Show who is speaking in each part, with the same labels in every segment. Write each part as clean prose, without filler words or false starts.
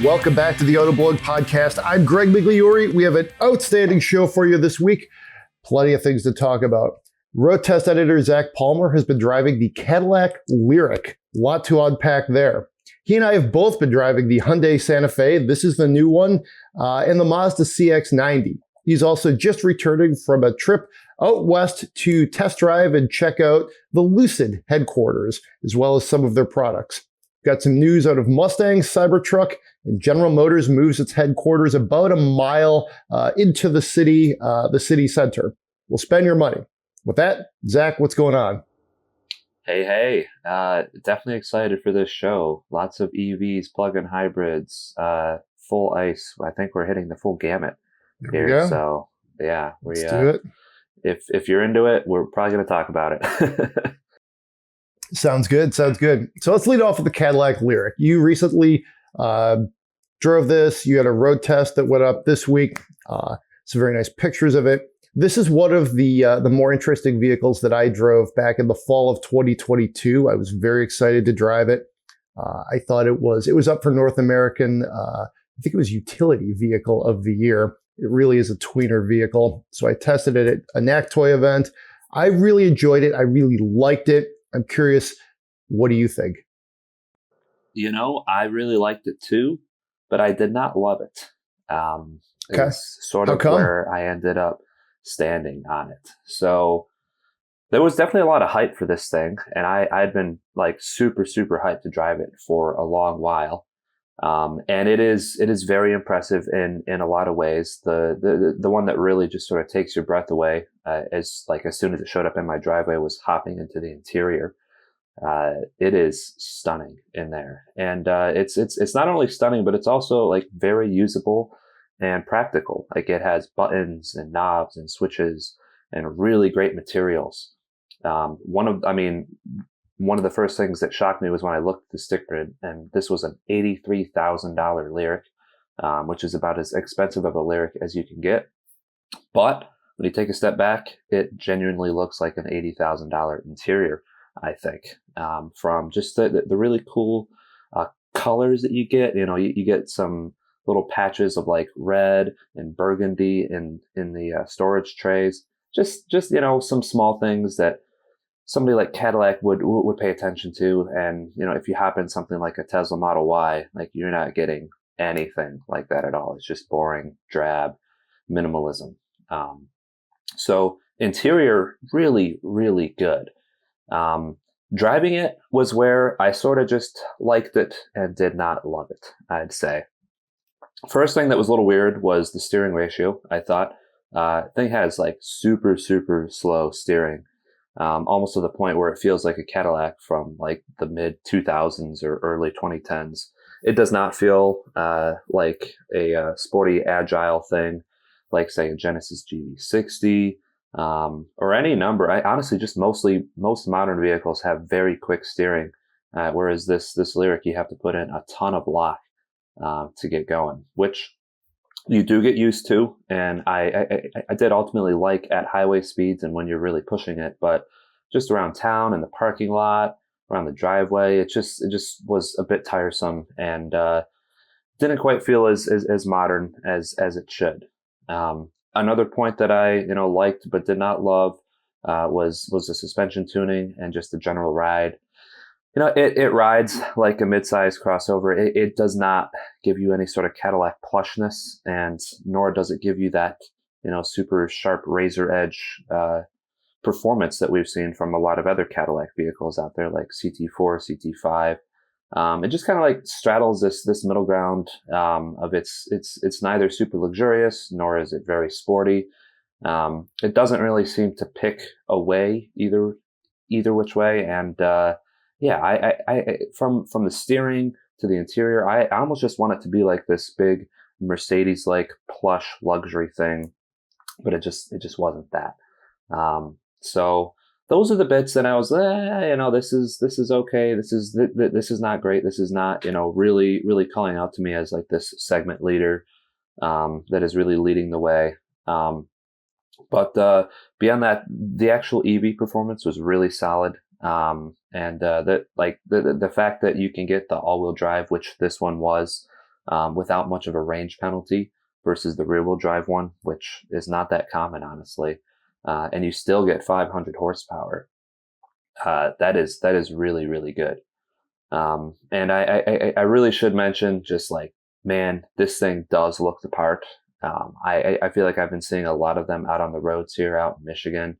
Speaker 1: Welcome back to the Autoblog Podcast. I'm Greg Migliore. We have an outstanding show for you this week. Plenty of things to talk about. Road test editor Zach Palmer has been driving the Cadillac Lyriq. A lot to unpack there. He and I have both been driving the Hyundai Santa Fe. This is the new one, and the Mazda CX-90. He's also just returning from a trip out west to test drive and check out the Lucid headquarters, as well as some of their products. Got some news out of Mustang Cybertruck, and General Motors moves its headquarters about a mile into the city center. We'll spend your money. With that, Zach, what's going on?
Speaker 2: Hey, definitely excited for this show. Lots of EVs, plug-in hybrids, full ICE. I think we're hitting the full gamut here. So yeah,
Speaker 1: let's do it.
Speaker 2: If you're into it, we're probably going to talk about it.
Speaker 1: Sounds good. So let's lead off with the Cadillac Lyriq. You recently drove this. You had a road test that went up this week. Some very nice pictures of it. This is one of the more interesting vehicles that I drove back in the fall of 2022. I was very excited to drive it. I thought it was up for North American, I think it was Utility Vehicle of the Year. It really is a tweener vehicle. So I tested it at a NAC Toy event. I really enjoyed it. I really liked it. I'm curious, what do you think?
Speaker 2: I really liked it too, but I did not love it. It's sort of where I ended up standing on it. So there was definitely a lot of hype for this thing, and I'd been like super, super hyped to drive it for a long while. And it is very impressive in a lot of ways. The one that really just sort of takes your breath away, as soon as it showed up in my driveway, was hopping into the interior. It is stunning in there, and it's not only stunning, but it's also like very usable and practical. Like, it has buttons and knobs and switches and really great materials. One of the first things that shocked me was when I looked at the stick grid, and this was an $83,000 Lyriq, which is about as expensive of a Lyriq as you can get. But when you take a step back, it genuinely looks like an $80,000 interior, I think, from just the really cool colors that you get. You get some little patches of like red and burgundy in the storage trays. Just some small things that somebody like Cadillac would pay attention to. And, if you hop in something like a Tesla Model Y, like, you're not getting anything like that at all. It's just boring, drab minimalism. So interior, really, really good. Driving it was where I sort of just liked it and did not love it, I'd say. First thing that was a little weird was the steering ratio. I thought thing has like super, super slow steering. Almost to the point where it feels like a Cadillac from like the mid 2000s or early 2010s. It does not feel like a sporty, agile thing, like say a Genesis GV60 or any number. I honestly just most modern vehicles have very quick steering, whereas this Lyriq, you have to put in a ton of lock to get going, which you do get used to, and I did ultimately like at highway speeds and when you're really pushing it, but just around town, in the parking lot, around the driveway, it just was a bit tiresome and didn't quite feel as modern as it should. Another point that I liked but did not love was the suspension tuning and just the general ride. It rides like a mid-size crossover. It does not give you any sort of Cadillac plushness, and nor does it give you that, super sharp razor edge performance that we've seen from a lot of other Cadillac vehicles out there, like CT4, CT5. It just kind of like straddles this middle ground of it's neither super luxurious nor is it very sporty. It doesn't really seem to pick away either which way, and I from the steering to the interior, I almost just want it to be like this big Mercedes-like plush luxury thing, but it just wasn't that. So those are the bits that I was, this is okay. This is not great. This is not, really, really calling out to me as like this segment leader, that is really leading the way. But beyond that, the actual EV performance was really solid. And the fact that you can get the all-wheel drive, which this one was, without much of a range penalty versus the rear wheel drive one, which is not that common, honestly. And you still get 500 horsepower. That is really, really good. And I really should mention, just like, man, this thing does look the part. I feel like I've been seeing a lot of them out on the roads here out in Michigan.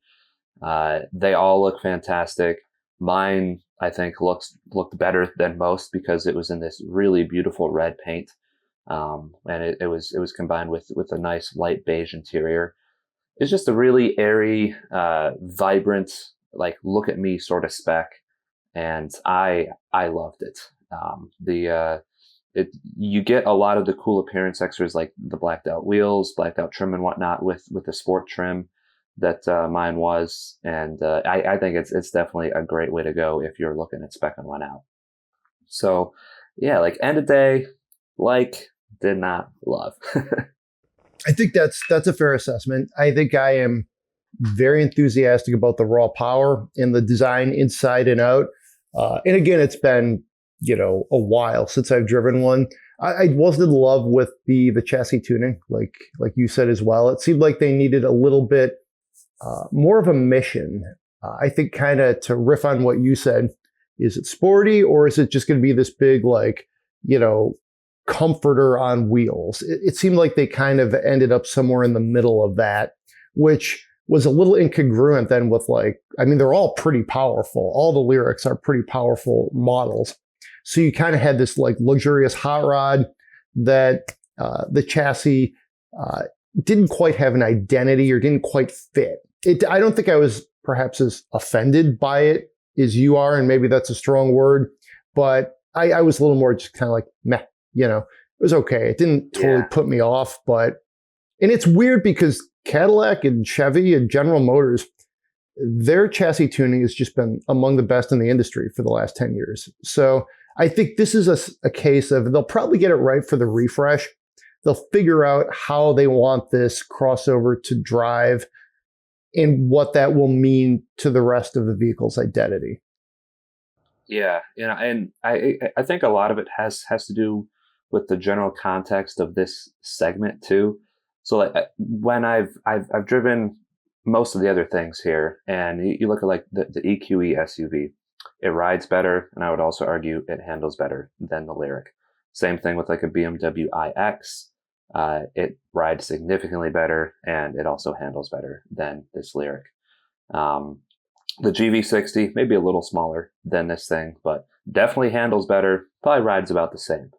Speaker 2: They all look fantastic. Mine, I think, looked better than most because it was in this really beautiful red paint. And it was combined with a nice light beige interior. It's just a really airy, vibrant, like, look at me sort of spec. And I loved it. You get a lot of the cool appearance extras, like the blacked out wheels, blacked out trim and whatnot with the sport trim that mine was. And I think it's definitely a great way to go if you're looking at specking one out. So yeah, like, end of day, like, did not love.
Speaker 1: I think that's a fair assessment. I think I am very enthusiastic about the raw power and the design inside and out. And again, it's been, a while since I've driven one. I wasn't in love with the chassis tuning, like you said as well. It seemed like they needed a little bit more of a mission. I think, kind of to riff on what you said, is it sporty, or is it just going to be this big, like, comforter on wheels? It seemed like they kind of ended up somewhere in the middle of that, which was a little incongruent then with, like, I mean, they're all pretty powerful. All the Lyriqs are pretty powerful models. So you kind of had this, like, luxurious hot rod that the chassis didn't quite have an identity or didn't quite fit. I don't think I was perhaps as offended by it as you are, and maybe that's a strong word, but I was a little more just kind of like, meh, it was okay. It didn't totally put me off, and it's weird because Cadillac and Chevy and General Motors, their chassis tuning has just been among the best in the industry for the last 10 years. So I think this is a case of, they'll probably get it right for the refresh. They'll figure out how they want this crossover to drive and what that will mean to the rest of the vehicle's identity.
Speaker 2: Yeah, and I think a lot of it has to do with the general context of this segment too. So, like, when I've driven most of the other things here, and you look at, like, the EQE SUV, it rides better, and I would also argue it handles better than the Lyriq. Same thing with, like, a BMW iX. It rides significantly better, and it also handles better than this Lyriq. The GV60 may be a little smaller than this thing, but definitely handles better, probably rides about the same.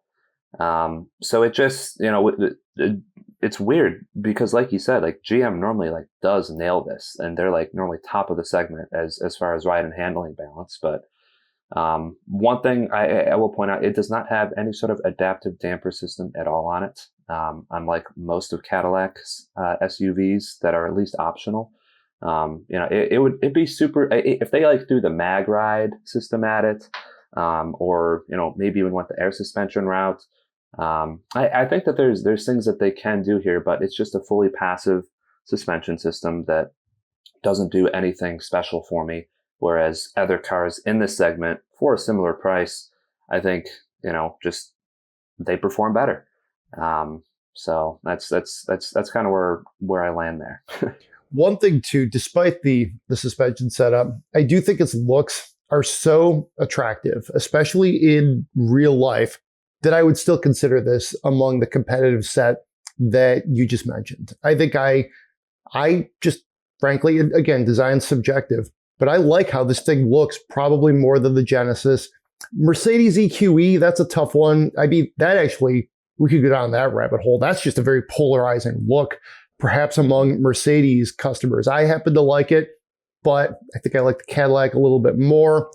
Speaker 2: So it just, it's weird because, like you said, like, GM normally, like, does nail this, and they're, like, normally top of the segment as far as ride and handling balance. But one thing I will point out, it does not have any sort of adaptive damper system at all on it. Unlike most of Cadillac's SUVs that are at least optional. It'd be super if they, like, threw the mag ride system at it, or maybe even went the air suspension route. I think that there's things that they can do here, but it's just a fully passive suspension system that doesn't do anything special for me. Whereas other cars in this segment for a similar price, I think, just they perform better. So that's kind of where I land there.
Speaker 1: One thing too, despite the suspension setup, I do think its looks are so attractive, especially in real life, that I would still consider this among the competitive set that you just mentioned. I think I just, frankly, again, design's subjective, but I like how this thing looks probably more than the Genesis. Mercedes EQE, that's a tough one. I mean, that actually, we could go down that rabbit hole. That's just a very polarizing look, perhaps among Mercedes customers. I happen to like it, but I think I like the Cadillac a little bit more.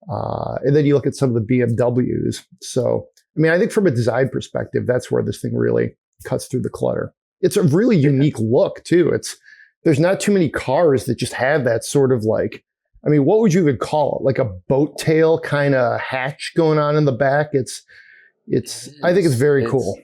Speaker 1: And then you look at some of the BMWs. So, I mean, I think from a design perspective, that's where this thing really cuts through the clutter. It's a really unique look too. There's not too many cars that just have that sort of, like, I mean, what would you even call it? Like a boat tail kind of hatch going on in the back. I think it's very cool.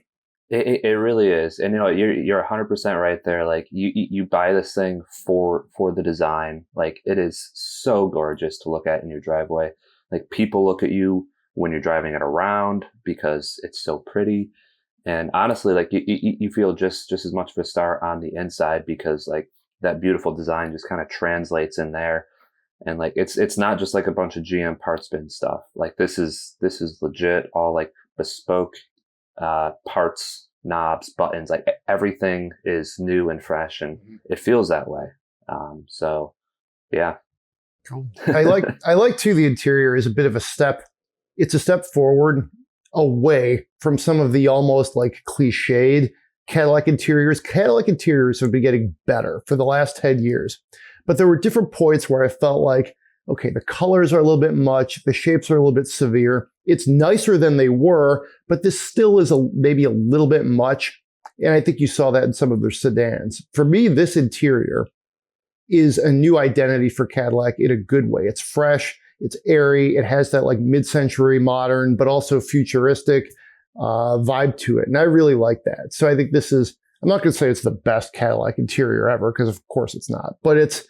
Speaker 2: It really is. And you're 100% right there. Like, you buy this thing for the design. Like, it is so gorgeous to look at in your driveway. Like, people look at you when you're driving it around because it's so pretty. And honestly, like you feel just as much of a star on the inside because like that beautiful design just kind of translates in there. And like it's not just like a bunch of GM parts bin stuff. Like this is legit, all like bespoke parts, knobs, buttons. Like everything is new and fresh, and it feels that way. So yeah.
Speaker 1: Cool. I like too, the interior is a bit of a step. It's a step forward away from some of the almost like cliched Cadillac interiors. Cadillac interiors have been getting better for the last 10 years. But there were different points where I felt like, okay, the colors are a little bit much. The shapes are a little bit severe. It's nicer than they were, but this still is maybe a little bit much. And I think you saw that in some of their sedans. For me, this interior is a new identity for Cadillac in a good way. It's fresh, it's airy, it has that like mid-century modern, but also futuristic vibe to it. And I really like that. So I think this is, I'm not going to say it's the best Cadillac interior ever, because of course it's not, but it's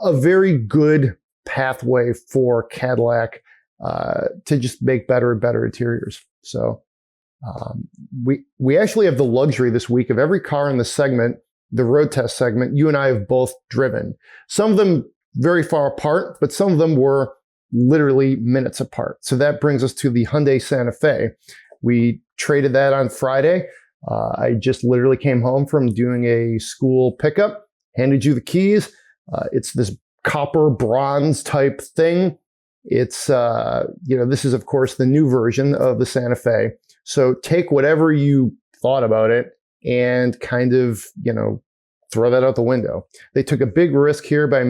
Speaker 1: a very good pathway for Cadillac to just make better and better interiors. So we actually have the luxury this week of every car in the segment, the road test segment, you and I have both driven. Some of them very far apart, but some of them were literally minutes apart. So that brings us to the Hyundai Santa Fe. We traded that on Friday. I just literally came home from doing a school pickup, handed you the keys. It's this copper bronze type thing. It's, this is of course the new version of the Santa Fe. So take whatever you thought about it and kind of, throw that out the window. They took a big risk here by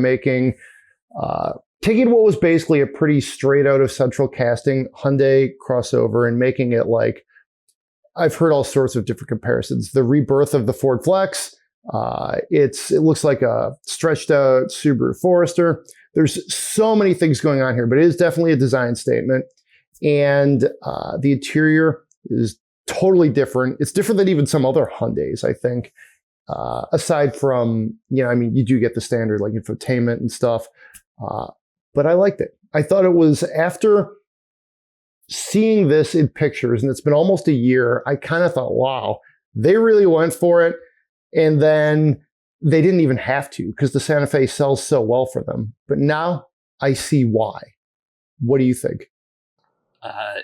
Speaker 1: taking what was basically a pretty straight out of central casting Hyundai crossover and making it like, I've heard all sorts of different comparisons. The rebirth of the Ford Flex. It looks like a stretched out Subaru Forester. There's so many things going on here, but it is definitely a design statement. And the interior is totally different. It's different than even some other Hyundais, I think. Aside from, you do get the standard like infotainment and stuff. But I liked it. I thought it was, after seeing this in pictures, and it's been almost a year, I kind of thought, wow, they really went for it. And then they didn't even have to, because the Santa Fe sells so well for them. But now I see why. What do you think?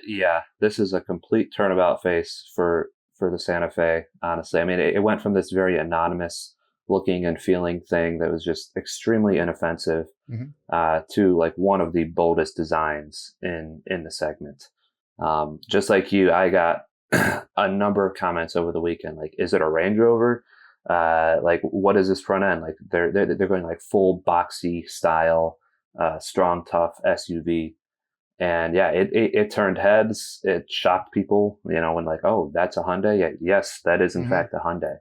Speaker 2: Yeah, this is a complete turnabout face for the Santa Fe, honestly. I mean, it went from this very anonymous looking and feeling thing that was just extremely inoffensive to like one of the boldest designs in the segment. Just like you, I got a number of comments over the weekend, like, is it a Range Rover? Like, what is this front end? Like, they're going like full boxy style, strong, tough SUV. And yeah, it turned heads. It shocked people, when like, oh, that's a Hyundai. Yeah, yes, that is in fact a Hyundai.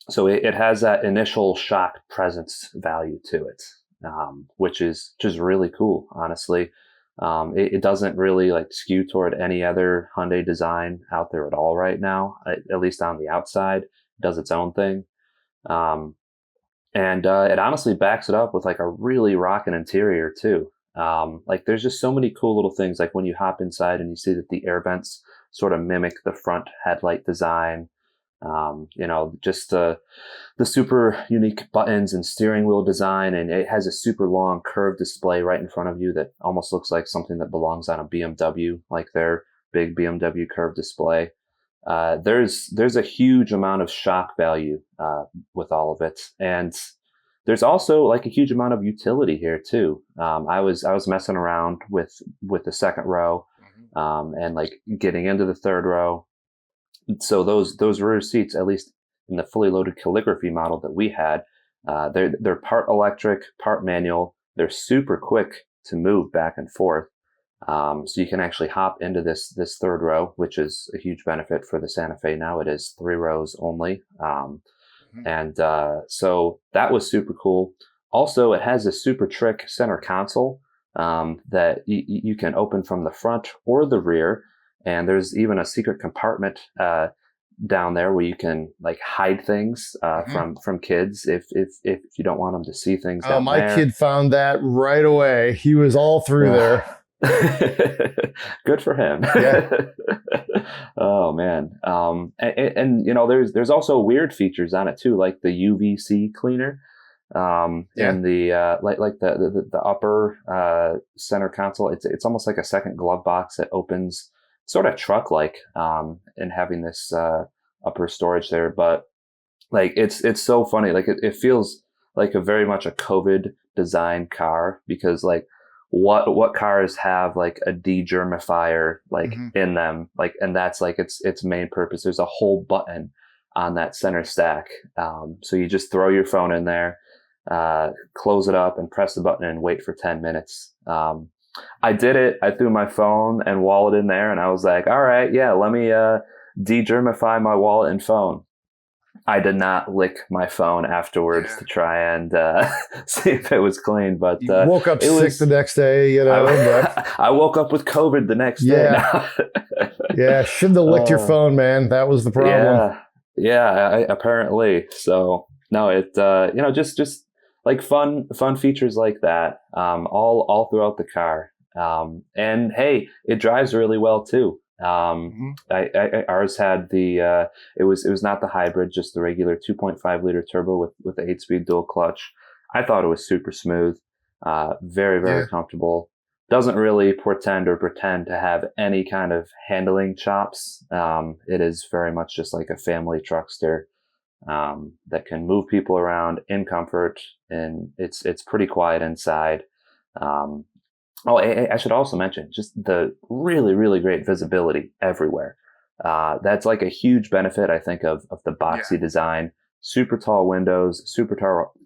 Speaker 2: So it has that initial shock presence value to it, which is just really cool, honestly. It doesn't really like skew toward any other Hyundai design out there at all right now, at least on the outside. It does its own thing. And it honestly backs it up with like a really rockin' interior too. Like there's just so many cool little things, like when you hop inside and you see that the air vents sort of mimic the front headlight design. Just the super unique buttons and steering wheel design, and it has a super long curved display right in front of you that almost looks like something that belongs on a BMW, like their big BMW curved display. There's a huge amount of shock value with all of it, and there's also like a huge amount of utility here too. I was messing around with the second row, and like getting into the third row. So those rear seats, at least in the fully loaded Calligraphy model that we had, they're part electric, part manual. They're super quick to move back and forth. So you can actually hop into this third row, which is a huge benefit for the Santa Fe. Now it is 3 rows only. So that was super cool. Also, it has a super trick center console that you can open from the front or the rear. And there's even a secret compartment down there where you can like hide things from kids if you don't want them to see things down there.
Speaker 1: My kid found that right away. He was all through there.
Speaker 2: Good for him.
Speaker 1: Yeah.
Speaker 2: Oh man. And you know, there's also weird features on it too, like the UVC cleaner. And the like the upper center console. It's almost like a second glove box that opens, sort of truck like, and having this upper storage there. But like it's so funny. Like it feels like very much a COVID designed car, because like what cars have like a degermifier like in them, like, and that's like its main purpose. There's a whole button on that center stack, so you just throw your phone in there, close it up and press the button and wait for 10 minutes. I did it. I threw my phone and wallet in there, and I was like, all right, yeah, let me degermify my wallet and phone. I did not lick my phone afterwards to try and see if it was clean, but
Speaker 1: you woke up sick the next day. You know,
Speaker 2: I woke up with COVID the next day.
Speaker 1: Yeah, shouldn't have licked your phone, man. That was the problem.
Speaker 2: Yeah, apparently. So no, it you know, just like fun features like that, all throughout the car. And hey, it drives really well too. Ours had the it was not the hybrid, just the regular 2.5 liter turbo with the 8-speed dual clutch. I thought it was super smooth, very comfortable. Doesn't really pretend to have any kind of handling chops. It is very much just like a family truckster that can move people around in comfort, and it's pretty quiet inside. I should also mention just the really great visibility everywhere. That's like a huge benefit, I think, of the boxy design. Super tall windows, super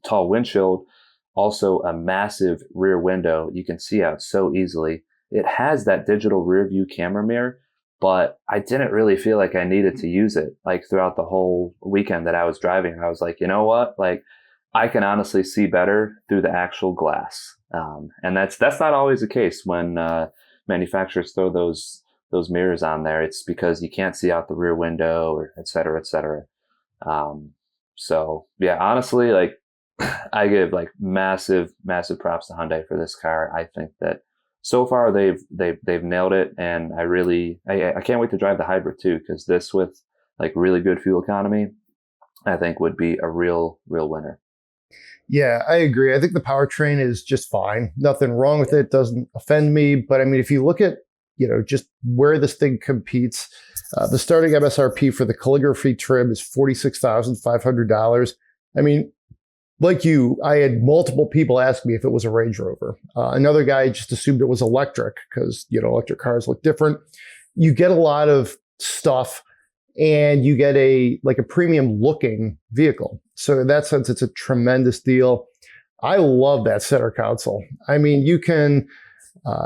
Speaker 2: tall windshield, also a massive rear window. You can see out so easily. It has that digital rear view camera mirror, but I didn't really feel like I needed to use it like throughout the whole weekend that I was driving. I was like, you know what? Like, I can honestly see better through the actual glass. And that's not always the case when manufacturers throw those mirrors on there. It's because you can't see out the rear window, or et cetera, et cetera. So yeah, honestly, like I give like massive props to Hyundai for this car. I think that so far they've nailed it, and I can't wait to drive the hybrid too, because this with like really good fuel economy, I think would be a real winner.
Speaker 1: Yeah, I agree. I think the powertrain is just fine. Nothing wrong with it. Doesn't offend me. But I mean, if you look at, you know, just where this thing competes, the starting MSRP for the Calligraphy trim is $46,500. I mean, like you, I had multiple people ask me if it was a Range Rover. Another guy just assumed it was electric because, you know, electric cars look different. You get a lot of stuff, and you get a premium looking vehicle. So in that sense, it's a tremendous deal. I love that center console. I mean, you can,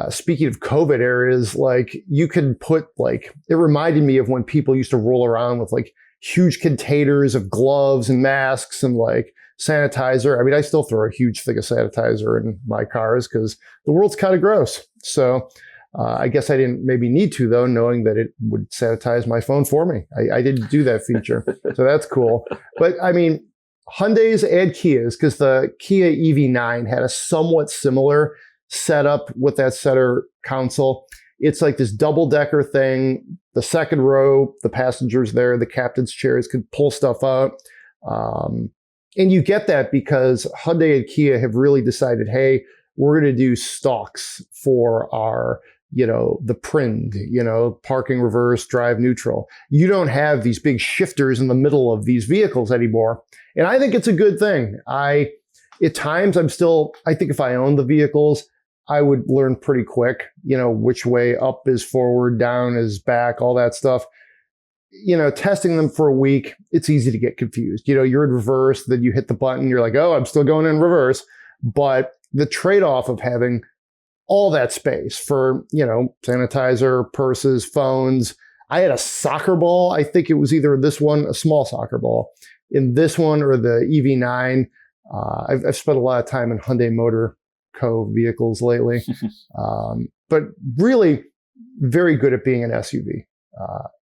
Speaker 1: speaking of COVID areas, like you can put like, it reminded me of when people used to roll around with like huge containers of gloves and masks and like sanitizer. I mean, I still throw a huge thing of sanitizer in my cars because the world's kind of gross. So I guess I didn't maybe need to, though, knowing that it would sanitize my phone for me. I didn't do that feature. So that's cool. But I mean, Hyundai's and Kias, because the Kia EV9 had a somewhat similar setup with that center console. It's like this double-decker thing. The second row, the passengers there, the captain's chairs could pull stuff out. And you get that because Hyundai and Kia have really decided, hey, we're going to do stalks for our, you know, the PRIND, you know, parking, reverse, drive, neutral. You don't have these big shifters in the middle of these vehicles anymore. And I think it's a good thing. At times, I think if I owned the vehicles, I would learn pretty quick, you know, which way up is forward, down is back, all that stuff. You know, testing them for a week, it's easy to get confused. You know, you're in reverse, then you hit the button, you're like, oh, I'm still going in reverse. But the trade-off of having all that space for, you know, sanitizer, purses, phones. I had a soccer ball. I think it was either this one, a small soccer ball, in this one or the EV9. I've spent a lot of time in Hyundai Motor Co. vehicles lately, but really very good at being an SUV,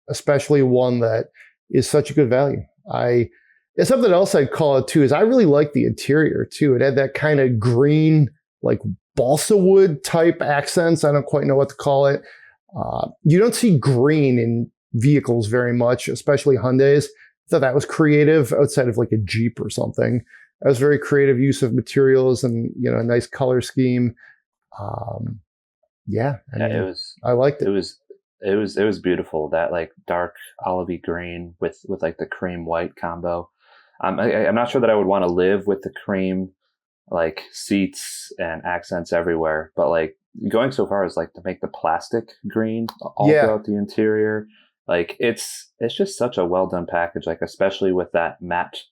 Speaker 1: especially one that is such a good value. And something else I'd call it too is I really like the interior too. It had that kind of green, like balsa wood type accents. I don't quite know what to call it. You don't see green in vehicles very much, especially Hyundais. I thought that was creative outside of like a Jeep or something. That was very creative use of materials and, you know, a nice color scheme. I liked it.
Speaker 2: It was beautiful. That like dark olivey green with like the cream white combo. I'm not sure that I would want to live with the cream like seats and accents everywhere, but like going so far as like to make the plastic green all throughout the interior. Like it's just such a well done package. Like especially with that matte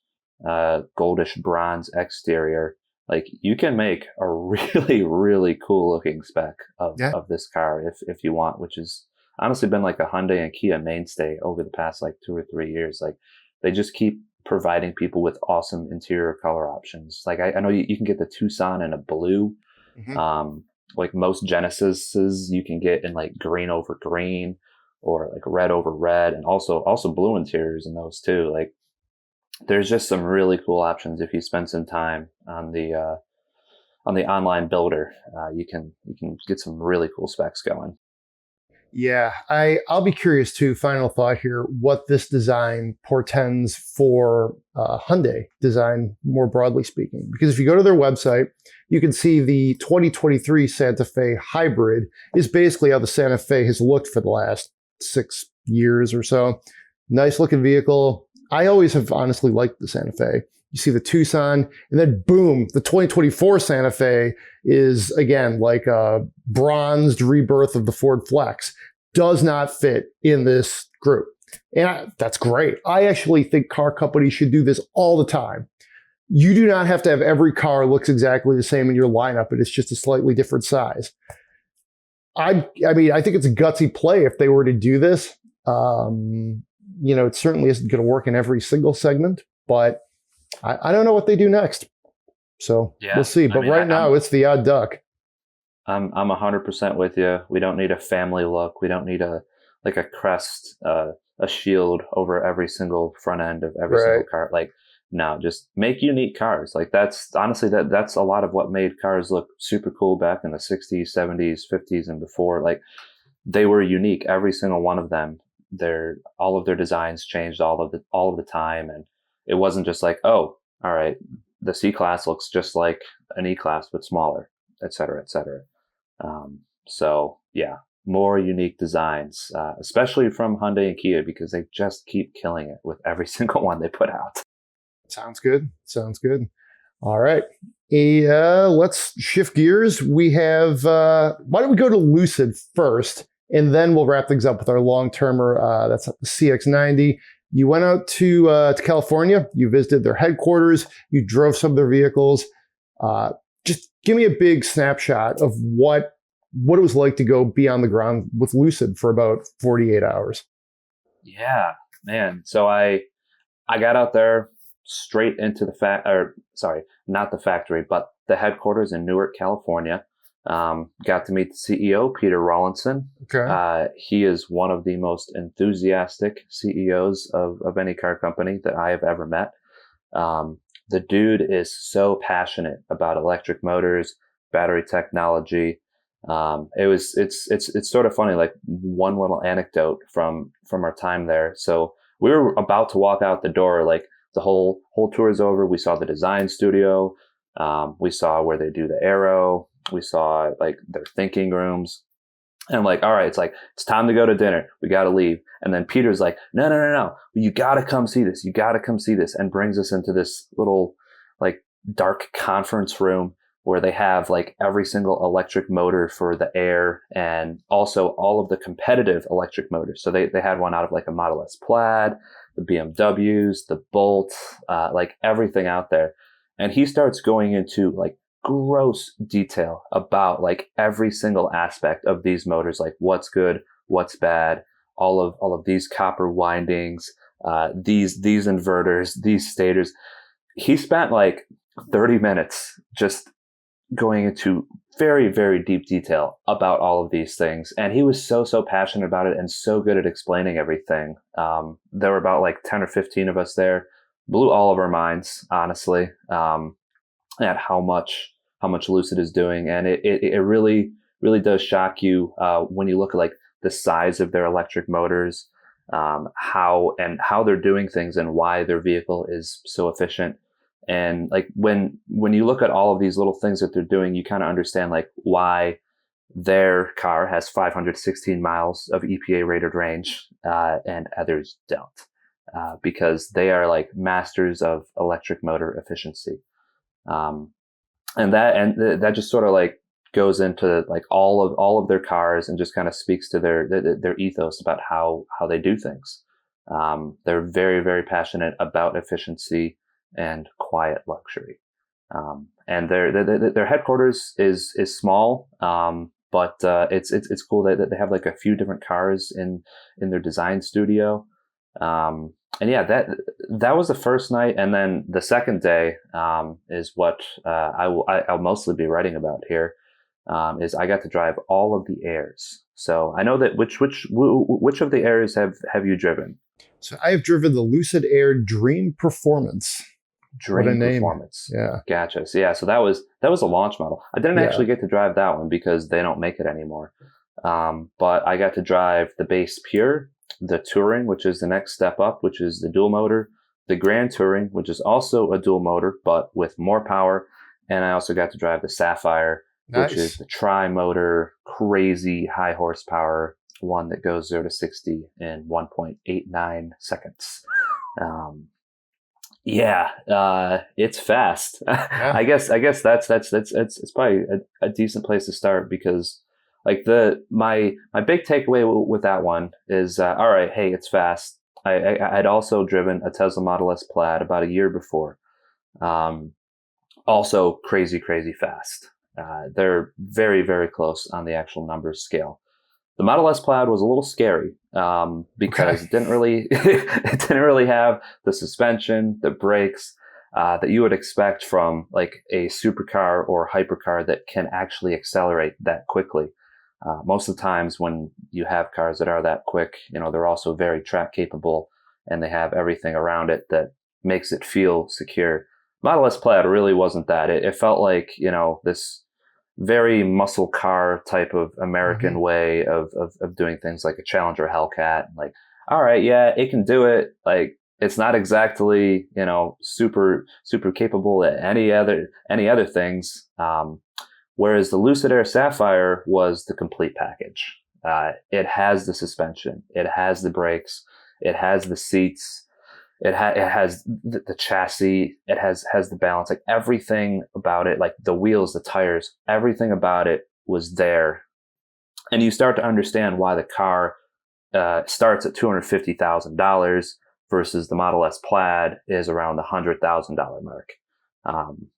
Speaker 2: goldish bronze exterior. Like you can make a really, really cool looking spec of this car if you want, which has honestly been like a Hyundai and Kia mainstay over the past like 2 or 3 years. Like they just keep providing people with awesome interior color options. Like I know you can get the Tucson in a blue. Mm-hmm. Like most Genesises you can get in like green over green or like red over red, and also blue interiors in those too. Like there's just some really cool options if you spend some time on the online builder. You can get some really cool specs going.
Speaker 1: Yeah, I'll be curious too. Final thought here: what this design portends for Hyundai design more broadly speaking. Because if you go to their website, you can see the 2023 Santa Fe Hybrid is basically how the Santa Fe has looked for the last 6 years or so. Nice looking vehicle. I always have honestly liked the Santa Fe. You see the Tucson, and then boom, the 2024 Santa Fe is again like a bronzed rebirth of the Ford Flex. Does not fit in this group. And that's great. I actually think car companies should do this all the time. You do not have to have every car looks exactly the same in your lineup, but it's just a slightly different size. I mean, I think it's a gutsy play if they were to do this. You know, it certainly isn't going to work in every single segment, but I don't know what they do next. So we'll see. But right now, it's the odd duck.
Speaker 2: I'm 100% with you. We don't need a family look. We don't need a crest, a shield over every single front end of every single car. Like, no, just make unique cars. Like that's honestly that's a lot of what made cars look super cool back in the 60s, 70s, 50s, and before. Like they were unique, every single one of them. All of their designs changed all of the time, and it wasn't just like, oh, all right, the C-Class looks just like an E-Class but smaller, et cetera, et cetera. So yeah, more unique designs, especially from Hyundai and Kia, because they just keep killing it with every single one they put out.
Speaker 1: Sounds good. All right. Let's shift gears. We have, why don't we go to Lucid first, and then we'll wrap things up with our long-termer, that's the CX-90. You went out to California. You visited their headquarters. You drove some of their vehicles. Just give me a big snapshot of what it was like to go be on the ground with Lucid for about 48 hours.
Speaker 2: Yeah, man. So I got out there straight into not the factory, but the headquarters in Newark, California. Got to meet the CEO, Peter Rawlinson. Okay. He is one of the most enthusiastic CEOs of any car company that I have ever met. The dude is so passionate about electric motors, battery technology. It's sort of funny, like one little anecdote from our time there. So we were about to walk out the door, like the whole tour is over. We saw the design studio. We saw where they do the aero. We saw like their thinking rooms. And I'm like, all right, it's time to go to dinner. We got to leave. And then Peter's like, no. You got to come see this. You got to come see this. And brings us into this little like dark conference room where they have like every single electric motor for the Air and also all of the competitive electric motors. So they had one out of like a Model S Plaid, the BMWs, the Bolt, like everything out there. And he starts going into like gross detail about like every single aspect of these motors, like what's good, what's bad, all of these copper windings, these inverters, these stators. He spent like 30 minutes just going into very, very deep detail about all of these things. And he was so passionate about it and so good at explaining everything. There were about like 10 or 15 of us there. Blew all of our minds, honestly, at how much how much Lucid is doing. And it really, really does shock you when you look at like the size of their electric motors, how they're doing things and why their vehicle is so efficient. And like when you look at all of these little things that they're doing, you kind of understand like why their car has 516 miles of EPA rated range, and others don't, because they are like masters of electric motor efficiency. And that just sort of like goes into like all of their cars and just kind of speaks to their ethos about how they do things. They're very, very passionate about efficiency and quiet luxury. And their headquarters is small, but it's cool that they have like a few different cars in their design studio. And yeah, that was the first night, and then the second day is what I'll mostly be writing about here. Is I got to drive all of the Airs. So I know that which of the Airs have you driven?
Speaker 1: So I have driven the Lucid Air Dream Performance.
Speaker 2: Dream Performance.
Speaker 1: Yeah.
Speaker 2: Gotcha. So yeah, so that was a launch model. I didn't actually get to drive that one because they don't make it anymore. But I got to drive the Base Pure, the Touring, which is the next step up, which is the dual motor, the Grand Touring, which is also a dual motor, but with more power. And I also got to drive the Sapphire, which is the tri-motor, crazy high horsepower one that goes 0 to 60 in 1.89 seconds. It's fast.
Speaker 1: Yeah.
Speaker 2: I guess that's it's probably a decent place to start, because like my big takeaway with that one is all right, hey, it's fast. I'd also driven a Tesla Model S Plaid about a year before, also crazy fast. They're very, very close on the actual numbers scale. The Model S Plaid was a little scary because it didn't really have the suspension, the brakes that you would expect from like a supercar or hypercar that can actually accelerate that quickly. Most of the times when you have cars that are that quick, they're also very track capable, and they have everything around it that makes it feel secure. Model S Plaid really wasn't that. It felt like, this very muscle car type of American way of doing things, like a Challenger Hellcat. Like, all right, yeah, it can do it. Like, it's not exactly, super capable at any other things. Whereas the Lucid Air Sapphire was the complete package. It has the suspension, it has the brakes, it has the seats, it has the chassis, it has the balance, like everything about it, like the wheels, the tires, everything about it was there. And you start to understand why the car starts at $250,000 versus the Model S Plaid is around the $100,000 mark.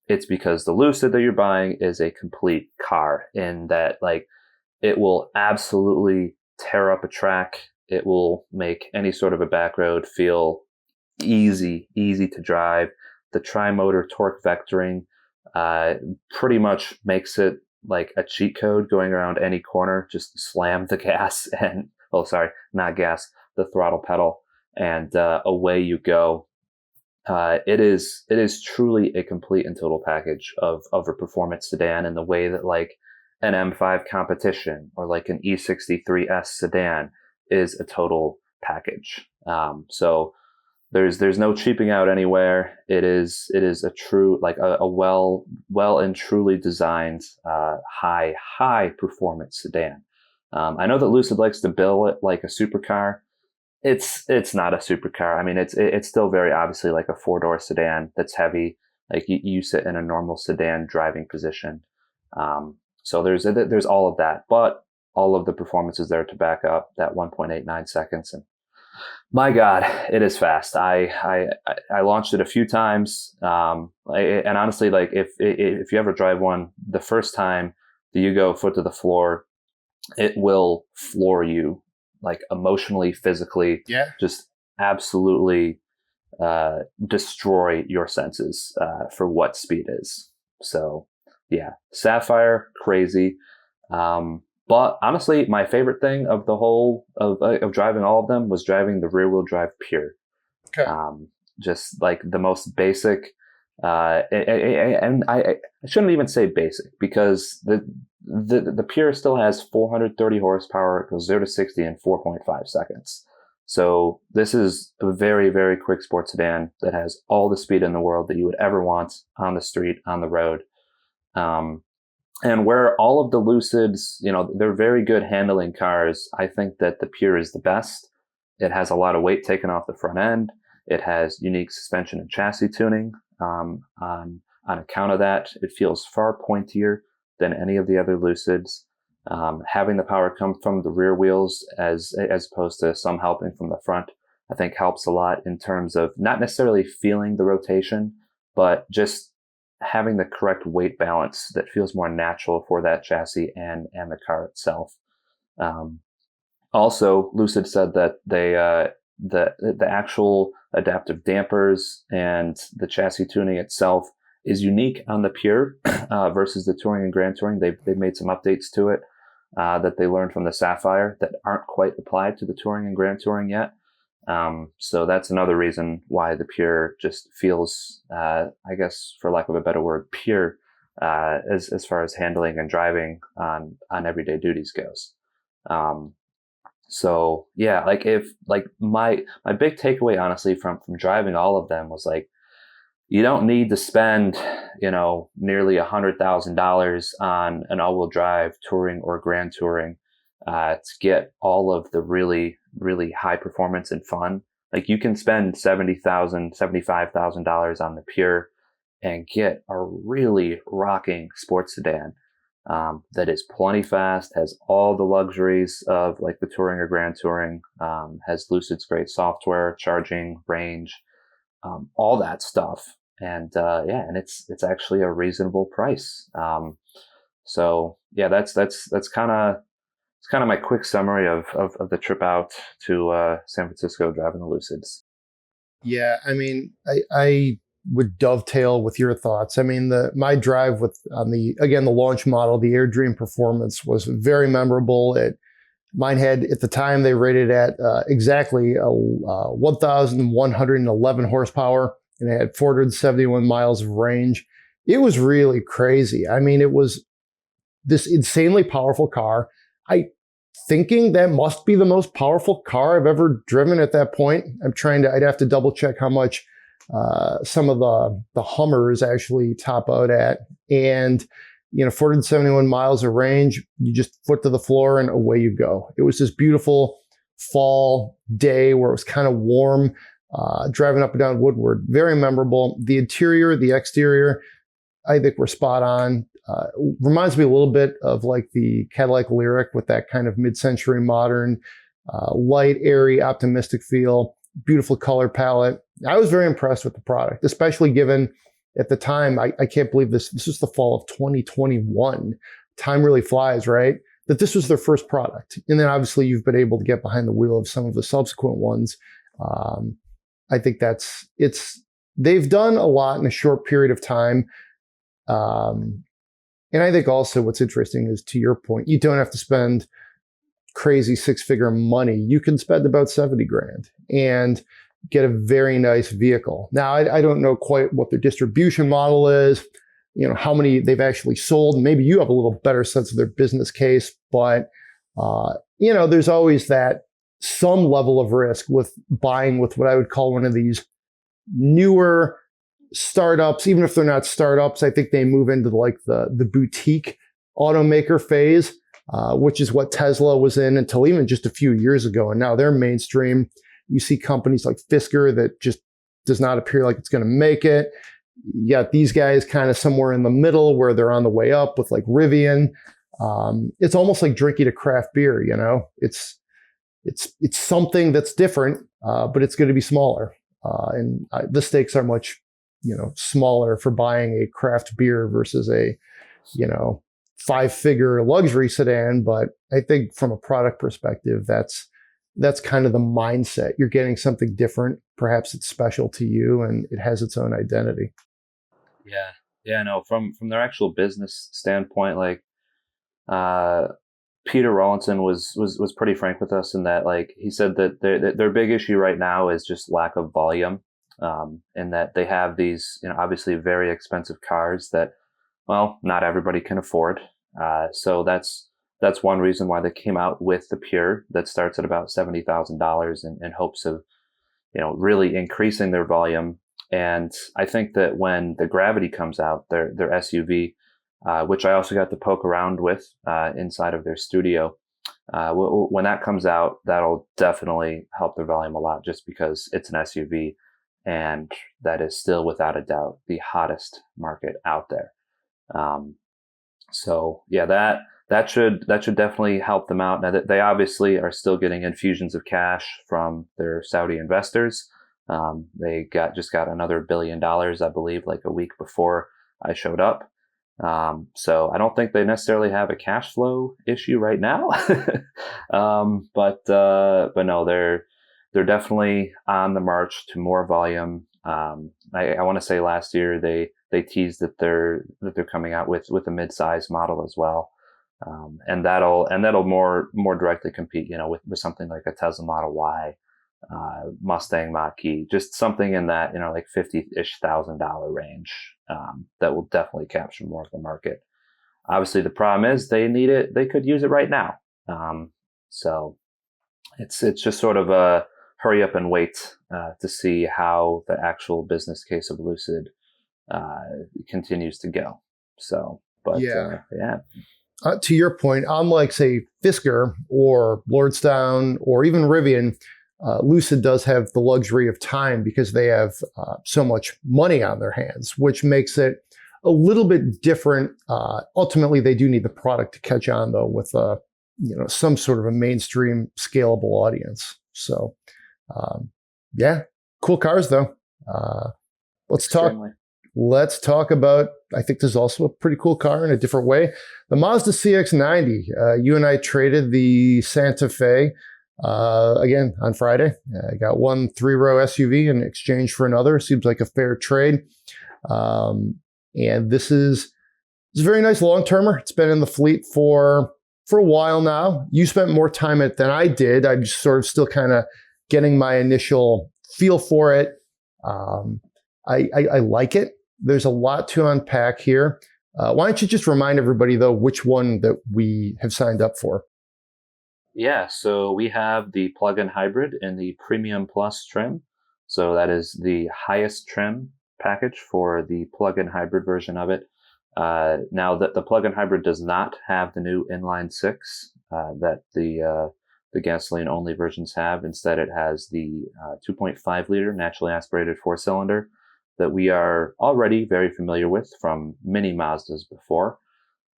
Speaker 2: It's because the Lucid that you're buying is a complete car, in that like it will absolutely tear up a track. It will make any sort of a back road feel easy to drive. The tri-motor torque vectoring pretty much makes it like a cheat code going around any corner. Just slam the gas and the throttle pedal, and away you go. It is truly a complete and total package of a performance sedan, in the way that like an M5 Competition or like an E63S sedan is a total package. So there's no cheaping out anywhere. It is a true, like a well and truly designed high performance sedan. I know that Lucid likes to bill it like a supercar. It's not a supercar. I mean, it's still very obviously like a 4-door sedan that's heavy. Like you sit in a normal sedan driving position. So there's all of that, but all of the performance is there to back up that 1.89 seconds. And my God, it is fast. I launched it a few times. And honestly, like if you ever drive one, the first time that you go foot to the floor, it will floor you, like emotionally, physically, just absolutely destroy your senses for what speed is. So yeah, Sapphire, crazy. But honestly, my favorite thing of the whole of driving all of them was driving the rear wheel drive Pure.
Speaker 1: Okay.
Speaker 2: Just like the most basic, And I shouldn't even say basic, because the Pure still has 430 horsepower. It goes 0 to 60 in 4.5 seconds. So this is a very, very quick sports sedan that has all the speed in the world that you would ever want on the street, on the road. And where all of the Lucids, they're very good handling cars, I think that the Pure is the best. It has a lot of weight taken off the front end. It has unique suspension and chassis tuning. On account of that, it feels far pointier than any of the other Lucids. Having the power come from the rear wheels as opposed to some helping from the front, I think helps a lot in terms of not necessarily feeling the rotation, but just having the correct weight balance that feels more natural for that chassis and the car itself. Also, Lucid said that the actual adaptive dampers and the chassis tuning itself is unique on the Pure versus the Touring and Grand Touring. They've made some updates to it that they learned from the Sapphire that aren't quite applied to the Touring and Grand Touring yet. So that's another reason why the Pure just feels, I guess, for lack of a better word, pure as far as handling and driving on everyday duties goes. So yeah, my big takeaway, honestly, from driving all of them was like, you don't need to spend, nearly $100,000 on an all-wheel drive Touring or Grand Touring to get all of the really, really high performance and fun. Like, you can spend $70,000, $75,000 on the Pure and get a really rocking sports sedan that is plenty fast, has all the luxuries of like the Touring or Grand Touring, has Lucid's great software, charging, range, all that stuff. And and it's actually a reasonable price. So yeah, that's kind of my quick summary of the trip out to San Francisco driving the Lucids.
Speaker 1: Yeah, I mean, I would dovetail with your thoughts. I mean, my drive on the launch model, the AirDream Performance, was very memorable. Mine had, at the time, they rated at exactly 1,111 horsepower, and it had 471 miles of range. It was really crazy. I mean, it was this insanely powerful car. Thinking that must be the most powerful car I've ever driven at that point. I'd have to double check how much some of the Hummers actually top out at. And 471 miles of range, you just foot to the floor and away you go. It was this beautiful fall day where it was kind of warm, driving up and down Woodward. Very memorable. The interior, the exterior, I think were spot on. Reminds me a little bit of like the Cadillac Lyriq with that kind of mid-century modern, light, airy, optimistic feel, beautiful color palette. I was very impressed with the product, especially given at the time, I can't believe this was the fall of 2021. Time really flies, right? That this was their first product. And then obviously you've been able to get behind the wheel of some of the subsequent ones. I think they've done a lot in a short period of time. And I think also what's interesting is, to your point, you don't have to spend crazy six-figure money. You can spend about 70 grand and get a very nice vehicle. Now, I don't know quite what their distribution model is, how many they've actually sold. Maybe you have a little better sense of their business case, but, there's always that some level of risk with buying with what I would call one of these newer startups. Even if they're not startups, I think they move into like the boutique automaker phase, which is what Tesla was in until even just a few years ago. And now they're mainstream. You see companies like Fisker that just does not appear like it's going to make it. You got these guys kind of somewhere in the middle where they're on the way up with like Rivian. It's almost like drinking a craft beer, It's something that's different, but it's going to be smaller. And the stakes are much smaller for buying a craft beer versus a, 5-figure luxury sedan. But I think from a product perspective, that's kind of the mindset. You're getting something different. Perhaps it's special to you and it has its own identity.
Speaker 2: Yeah. Yeah, no, from their actual business standpoint, like, Peter Rawlinson was pretty frank with us in that, like, he said that their big issue right now is just lack of volume. in that they have these, obviously very expensive cars that, well, not everybody can afford. So that's one reason why they came out with the Pure that starts at about $70,000 in hopes of, really increasing their volume. And I think that when the Gravity comes out, their SUV, which I also got to poke around with inside of their studio, when that comes out, that'll definitely help their volume a lot, just because it's an SUV, and that is still without a doubt the hottest market out there. So yeah, that should definitely help them out. Now that they obviously are still getting infusions of cash from their Saudi investors. They just got another $1 billion, I believe, like a week before I showed up. So I don't think they necessarily have a cash flow issue right now. But no, they're definitely on the march to more volume. I want to say last year they teased that they're coming out with a mid-size model as well. And that'll more directly compete, with something like a Tesla Model Y, Mustang Mach-E, just something in that, like $50,000 range, that will definitely capture more of the market. Obviously the problem is they need it. They could use it right now. So it's just sort of a hurry up and wait, to see how the actual business case of Lucid, continues to go. So, but yeah.
Speaker 1: To your point, unlike, say, Fisker or Lordstown or even Rivian, Lucid does have the luxury of time because they have so much money on their hands, which makes it a little bit different. Ultimately, they do need the product to catch on, though, with some sort of a mainstream scalable audience. So, cool cars, though. Let's talk about, I think there's also a pretty cool car in a different way. The Mazda CX-90. You and I traded the Santa Fe again on Friday. I got one 3-row SUV in exchange for another. Seems like a fair trade. And this is a very nice long-termer. It's been in the fleet for a while now. You spent more time in it than I did. I'm just sort of still kind of getting my initial feel for it. I like it. There's a lot to unpack here. Why don't you just remind everybody, though, which one that we have signed up for?
Speaker 2: Yeah, so we have the plug-in hybrid in the Premium Plus trim. So that is the highest trim package for the plug-in hybrid version of it. Now, the plug-in hybrid does not have the new inline six that the gasoline-only versions have. Instead, it has the 2.5 liter naturally aspirated 4-cylinder that we are already very familiar with from many Mazdas before.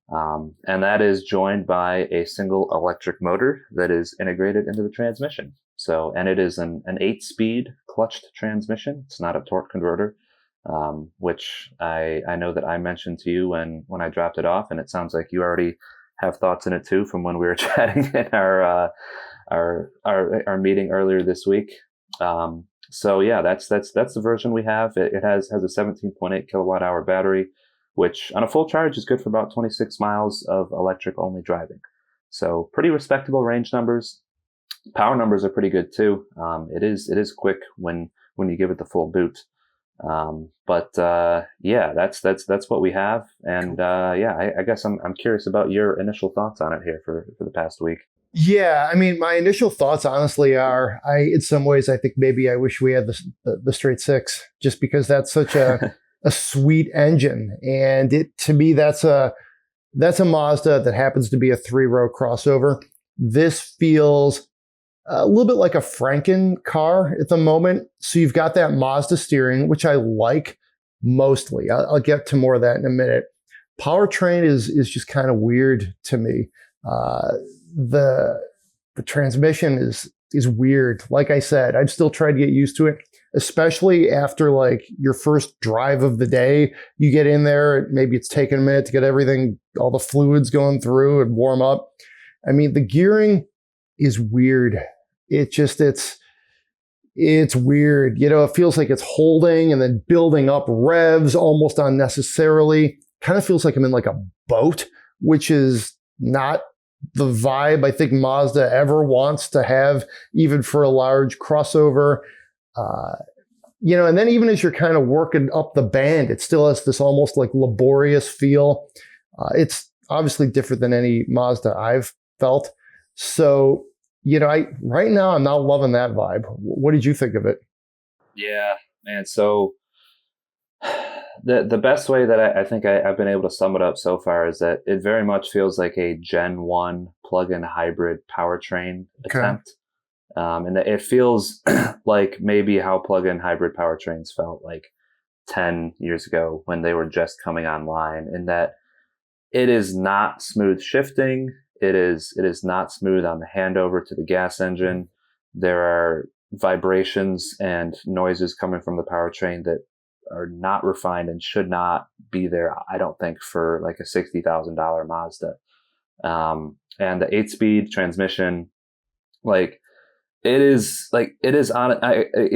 Speaker 2: And that is joined by a single electric motor that is integrated into the transmission. So, and it is an 8-speed clutched transmission. It's not a torque converter, which I know that I mentioned to you when I dropped it off, and it sounds like you already have thoughts in it too from when we were chatting in our meeting earlier this week. So yeah, that's the version we have. It has a 17.8 kilowatt hour battery, which on a full charge is good for about 26 miles of electric only driving. So pretty respectable range numbers. Power numbers are pretty good too. It is quick when you give it the full boot. But that's what we have. And I guess I'm curious about your initial thoughts on it here for the past week.
Speaker 1: Yeah, I mean, my initial thoughts honestly are, in some ways, I think maybe I wish we had the straight six, just because that's such a sweet engine. And to me, that's a Mazda that happens to be a 3-row crossover. This feels a little bit like a Franken car at the moment. So you've got that Mazda steering, which I like mostly. I'll get to more of that in a minute. Powertrain is just kind of weird to me. The transmission is weird. Like I said, I've still tried to get used to it, especially after like your first drive of the day. You get in there, maybe it's taken a minute to get everything, all the fluids going through and warm up. I mean, the gearing is weird. It's weird. It feels like it's holding and then building up revs almost unnecessarily. Kind of feels like I'm in like a boat, which is not the vibe I think Mazda ever wants to have, even for a large crossover. and then even as you're kind of working up the band, it still has this almost like laborious feel. It's obviously different than any Mazda I've felt. So, right now I'm not loving that vibe. What did you think of it?
Speaker 2: Yeah, man. So the best way that I think I've been able to sum it up so far is that it very much feels like a Gen 1 plug-in hybrid powertrain attempt. And it feels like maybe how plug-in hybrid powertrains felt like 10 years ago when they were just coming online, in that it is not smooth shifting. It is not smooth on the handover to the gas engine. There are vibrations and noises coming from the powertrain that are not refined and should not be there, I don't think, for like a $60,000 Mazda. And the 8-speed transmission, it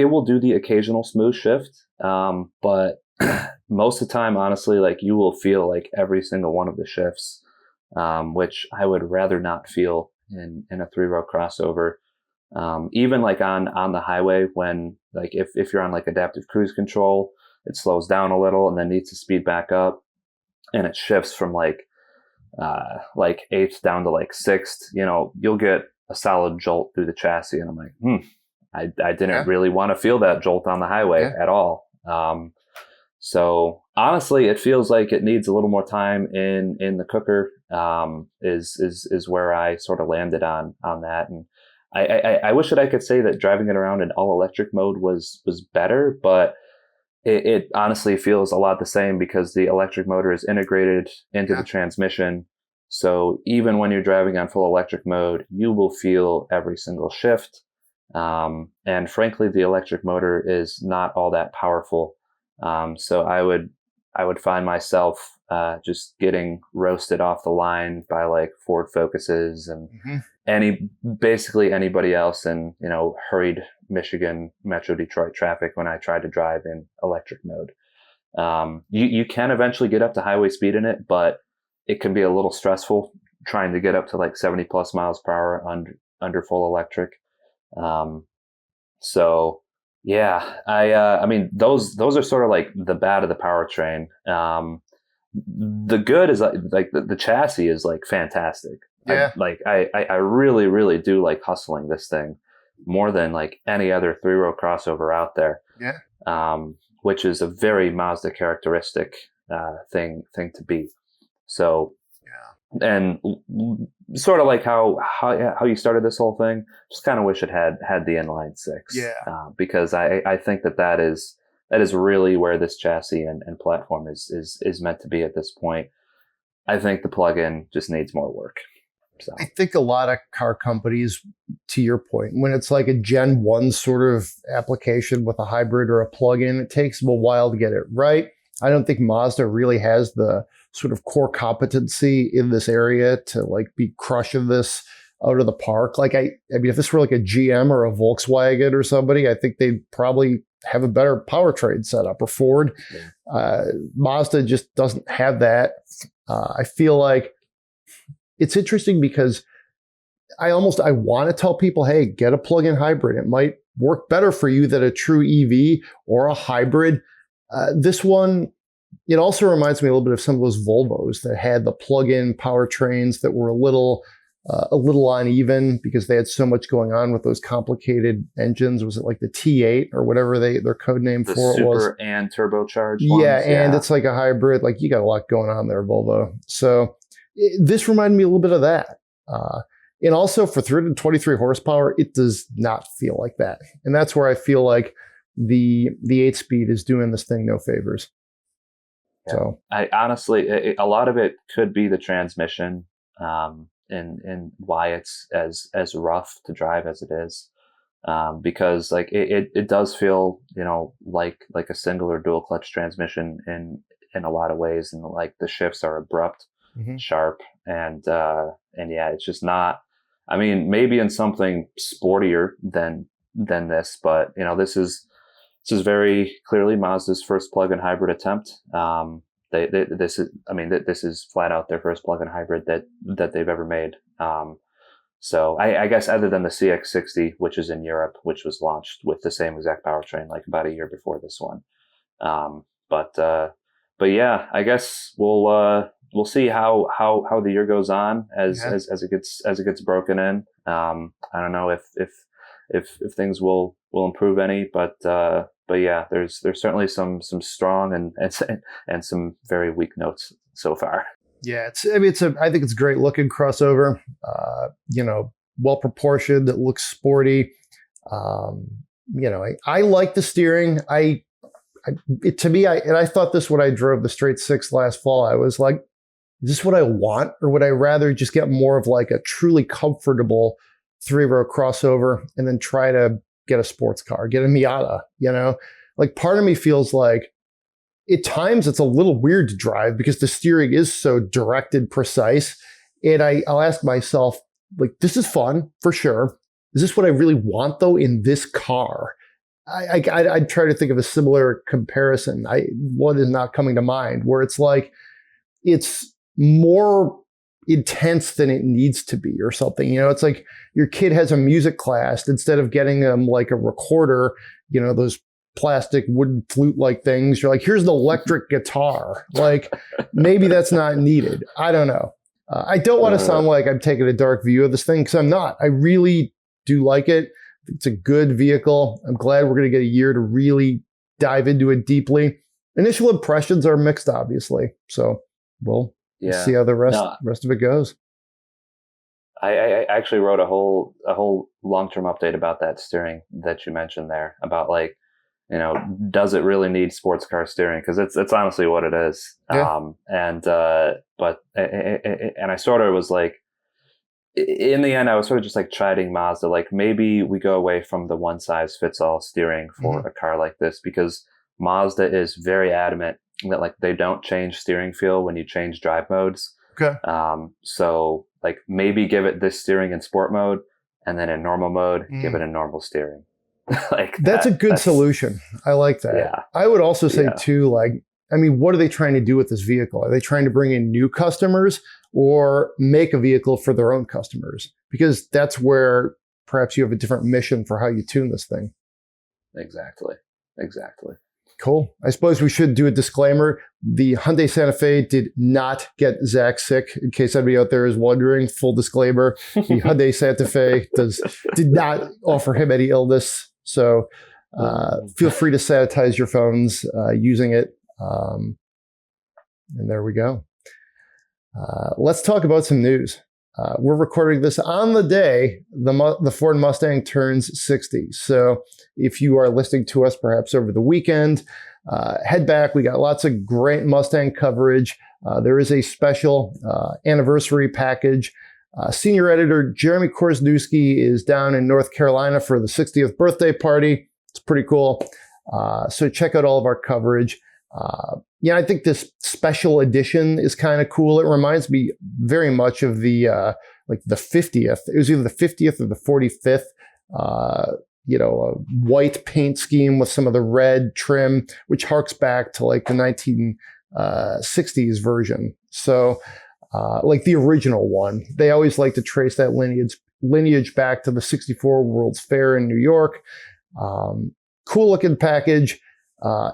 Speaker 2: will do the occasional smooth shift. But most of the time, honestly, you will feel like every single one of the shifts, which I would rather not feel in a 3-row crossover. Even on the highway, when if you're on adaptive cruise control, it slows down a little and then needs to speed back up, and it shifts from 8th down to 6th. You'll get a solid jolt through the chassis, and I'm like, I didn't really want to feel that jolt on the highway at all. So honestly, it feels like it needs a little more time in the cooker. Is where I sort of landed on that, and I wish that I could say that driving it around in all electric mode was better, but it honestly feels a lot the same because the electric motor is integrated into the transmission. So even when you're driving on full electric mode, you will feel every single shift. And frankly, the electric motor is not all that powerful. So I would find myself just getting roasted off the line by Ford Focuses and basically anybody else in hurried Michigan Metro Detroit traffic when I tried to drive in electric mode. You can eventually get up to highway speed in it, but it can be a little stressful trying to get up to 70 plus miles per hour under full electric. So yeah, I mean, those are sort of the bad of the powertrain. The good is the chassis is fantastic.
Speaker 1: Yeah.
Speaker 2: I really, really do like hustling this thing more than any other 3-row crossover out there.
Speaker 1: Yeah.
Speaker 2: Which is a very Mazda characteristic thing to be. So, and sort of how you started this whole thing, just kind of wish it had the inline 6. Because I think that is really where this chassis and platform is meant to be at this point. I think the plug-in just needs more work. So
Speaker 1: I think a lot of car companies, to your point, when it's a Gen 1 sort of application with a hybrid or a plug-in, it takes them a while to get it right. I don't think Mazda really has the sort of core competency in this area to be crushing this out of the park. I mean, if this were a GM or a Volkswagen or somebody, I think they'd probably have a better powertrain setup, or Ford. Mazda just doesn't have that. I feel like it's interesting because I want to tell people, hey, get a plug-in hybrid. It might work better for you than a true EV or a hybrid. This one, it also reminds me a little bit of some of those Volvos that had the plug-in powertrains that were a little uneven because they had so much going on with those complicated engines. Was it the T8 or whatever their code name for it was?
Speaker 2: Super and turbocharged
Speaker 1: ones. And it's a hybrid. You got a lot going on there, Volvo. So this reminded me a little bit of that. And also for 323 horsepower, it does not feel like that. And that's where I feel like the 8-speed is doing this thing no favors.
Speaker 2: Yeah.
Speaker 1: So
Speaker 2: I honestly, a lot of it could be the transmission, and why it's as rough to drive as it is, because it does feel like a single or dual clutch transmission in a lot of ways, and the shifts are abrupt, sharp, and yeah, it's just not. I mean, maybe in something sportier than this, but this is very clearly Mazda's first plug-in hybrid attempt. This is flat out their first plug-in hybrid that they've ever made. So I guess other than the CX-60, which is in Europe, which was launched with the same exact powertrain like about a year before this one. But yeah, I guess we'll see how the year goes on as it gets broken in. I don't know if things will improve any, but yeah, there's certainly some strong and some very weak notes so far.
Speaker 1: Yeah, I think it's a great looking crossover. Well proportioned. It looks sporty. I like the steering. I thought this when I drove the straight six last fall. I was like, is this what I want, or would I rather just get more of like a truly comfortable 3-row crossover and then try to get a sports car, get a Miata? Like part of me feels like at times it's a little weird to drive because the steering is so directed, precise. And I'll ask myself, like, this is fun for sure. Is this what I really want though in this car? I'd try to think of a similar comparison. One is not coming to mind, where it's like, it's more intense than it needs to be or something. It's like your kid has a music class. Instead of getting them like a recorder, those plastic wooden flute like things, you're like, here's an electric guitar. Like maybe that's not needed. I don't know. I don't want to sound like I'm taking a dark view of this thing, because I'm not. I really do like it. It's a good vehicle. I'm glad we're going to get a year to really dive into it deeply. Initial impressions are mixed, obviously. So we'll see how the rest of it goes.
Speaker 2: I actually wrote a whole long-term update about that steering that you mentioned there, about like, does it really need sports car steering? Because it's honestly what it is. Yeah. And I sort of was like, in the end, I was sort of just like chiding Mazda, like maybe we go away from the one size fits all steering for a car like this, because Mazda is very adamant that like they don't change steering feel when you change drive modes.
Speaker 1: Okay.
Speaker 2: So like maybe give it this steering in sport mode, and then in normal mode, give it a normal steering. Like
Speaker 1: that's a good solution. I like that. Yeah. I would also say too, like, I mean, what are they trying to do with this vehicle? Are they trying to bring in new customers or make a vehicle for their own customers? Because that's where perhaps you have a different mission for how you tune this thing.
Speaker 2: Exactly.
Speaker 1: Cool. I suppose we should do a disclaimer. The Hyundai Santa Fe did not get Zach sick, in case anybody out there is wondering. Full disclaimer, the Hyundai Santa Fe did not offer him any illness. So feel free to sanitize your phones using it. And there we go. Let's talk about some news. We're recording this on the day the Ford Mustang turns 60. So if you are listening to us perhaps over the weekend, head back. We got lots of great Mustang coverage. There is a special anniversary package. Senior editor Jeremy Korzeniowski is down in North Carolina for the 60th birthday party. It's pretty cool. So check out all of our coverage. I think this special edition is kind of cool. It reminds me very much of the 50th. It was either the 50th or the 45th, a white paint scheme with some of the red trim, which harks back to like the 1960s version. So, like the original one, they always like to trace that lineage back to the 64 World's Fair in New York. Cool looking package.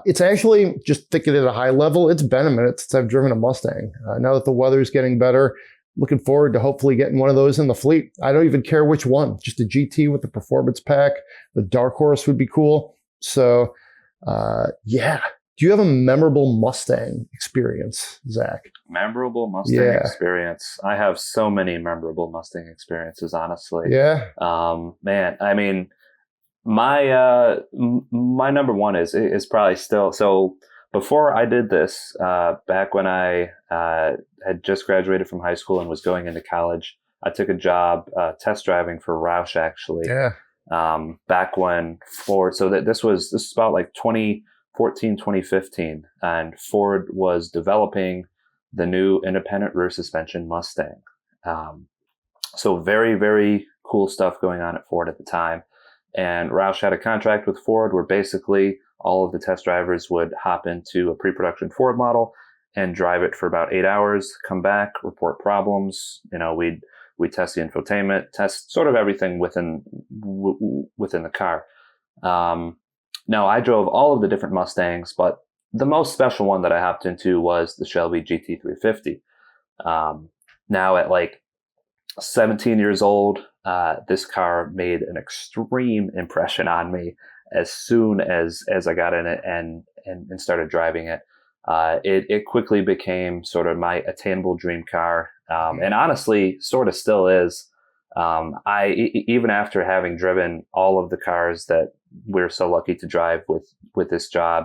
Speaker 1: It's actually, just thinking at a high level, it's been a minute since I've driven a Mustang. Now that the weather's getting better, looking forward to hopefully getting one of those in the fleet. I don't even care which one, just a GT with the performance pack. The Dark Horse would be cool. So, Do you have a memorable Mustang experience, Zach?
Speaker 2: Memorable Mustang experience. I have so many memorable Mustang experiences, honestly.
Speaker 1: Yeah.
Speaker 2: Man, I mean, my number one is probably still, so before I did this, back when I had just graduated from high school and was going into college, I took a job test driving for Roush, actually.
Speaker 1: Yeah.
Speaker 2: Back when Ford, so this was about like 2014, 2015, and Ford was developing the new independent rear suspension Mustang. So very, very cool stuff going on at Ford at the time. And Roush had a contract with Ford where basically all of the test drivers would hop into a pre-production Ford model and drive it for about 8 hours, come back, report problems. You know, we'd We test the infotainment, test sort of everything within the car. Now, I drove all of the different Mustangs, but the most special one that I hopped into was the Shelby GT350. Now at like 17 years old, this car made an extreme impression on me as soon as I got in it and started driving it. It quickly became sort of my attainable dream car, and honestly, sort of still is. Even after having driven all of the cars that we're so lucky to drive with this job,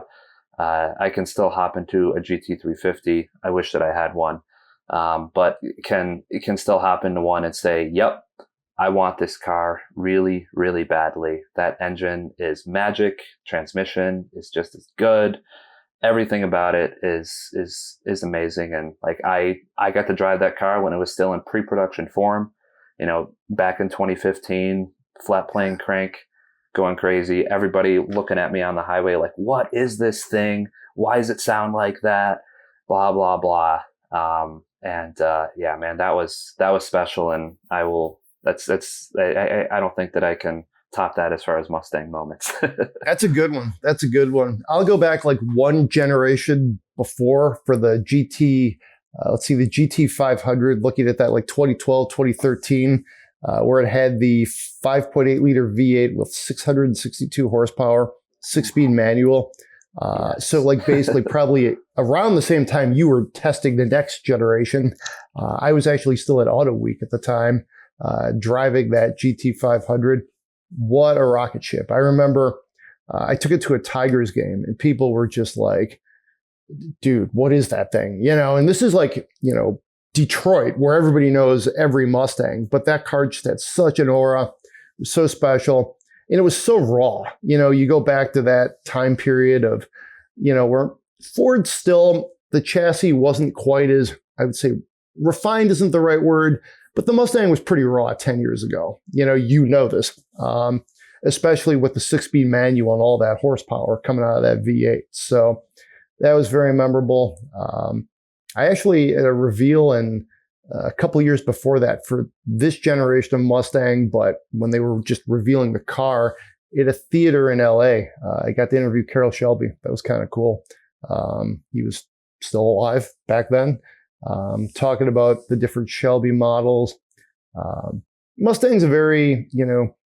Speaker 2: I can still hop into a GT350. I wish that I had one, but it can still hop into one and say, "Yep, I want this car really, really badly." That engine is magic. Transmission is just as good. Everything about it is amazing. And like I got to drive that car when it was still in pre-production form, back in 2015, flat plane crank, going crazy. Everybody looking at me on the highway like, what is this thing? Why does it sound like that? Blah, blah, blah. Yeah, man, that was special. And I don't think that I can top that as far as Mustang moments.
Speaker 1: That's a good one. I'll go back like one generation before for the GT. Let's see, the GT 500, looking at that like 2012, 2013, where it had the 5.8 liter V8 with 662 horsepower, 6-speed manual.
Speaker 2: Yes.
Speaker 1: So like basically probably around the same time you were testing the next generation. I was actually still at Auto Week at the time, driving that GT 500. What a rocket ship. I remember I took it to a Tigers game and people were just like, dude, what is that thing? And this is like, Detroit, where everybody knows every Mustang, but that car just had such an aura. It was so special. And it was so raw. You go back to that time period of, where Ford still, the chassis wasn't quite as, I would say, refined isn't the right word, but the Mustang was pretty raw 10 years ago. This, especially with the 6-speed manual and all that horsepower coming out of that V8. So that was very memorable. I actually, at a reveal in a couple of years before that for this generation of Mustang, but when they were just revealing the car at a theater in LA, I got to interview Carroll Shelby. That was kind of cool. He was still alive back then, talking about the different Shelby models. Mustang's a very,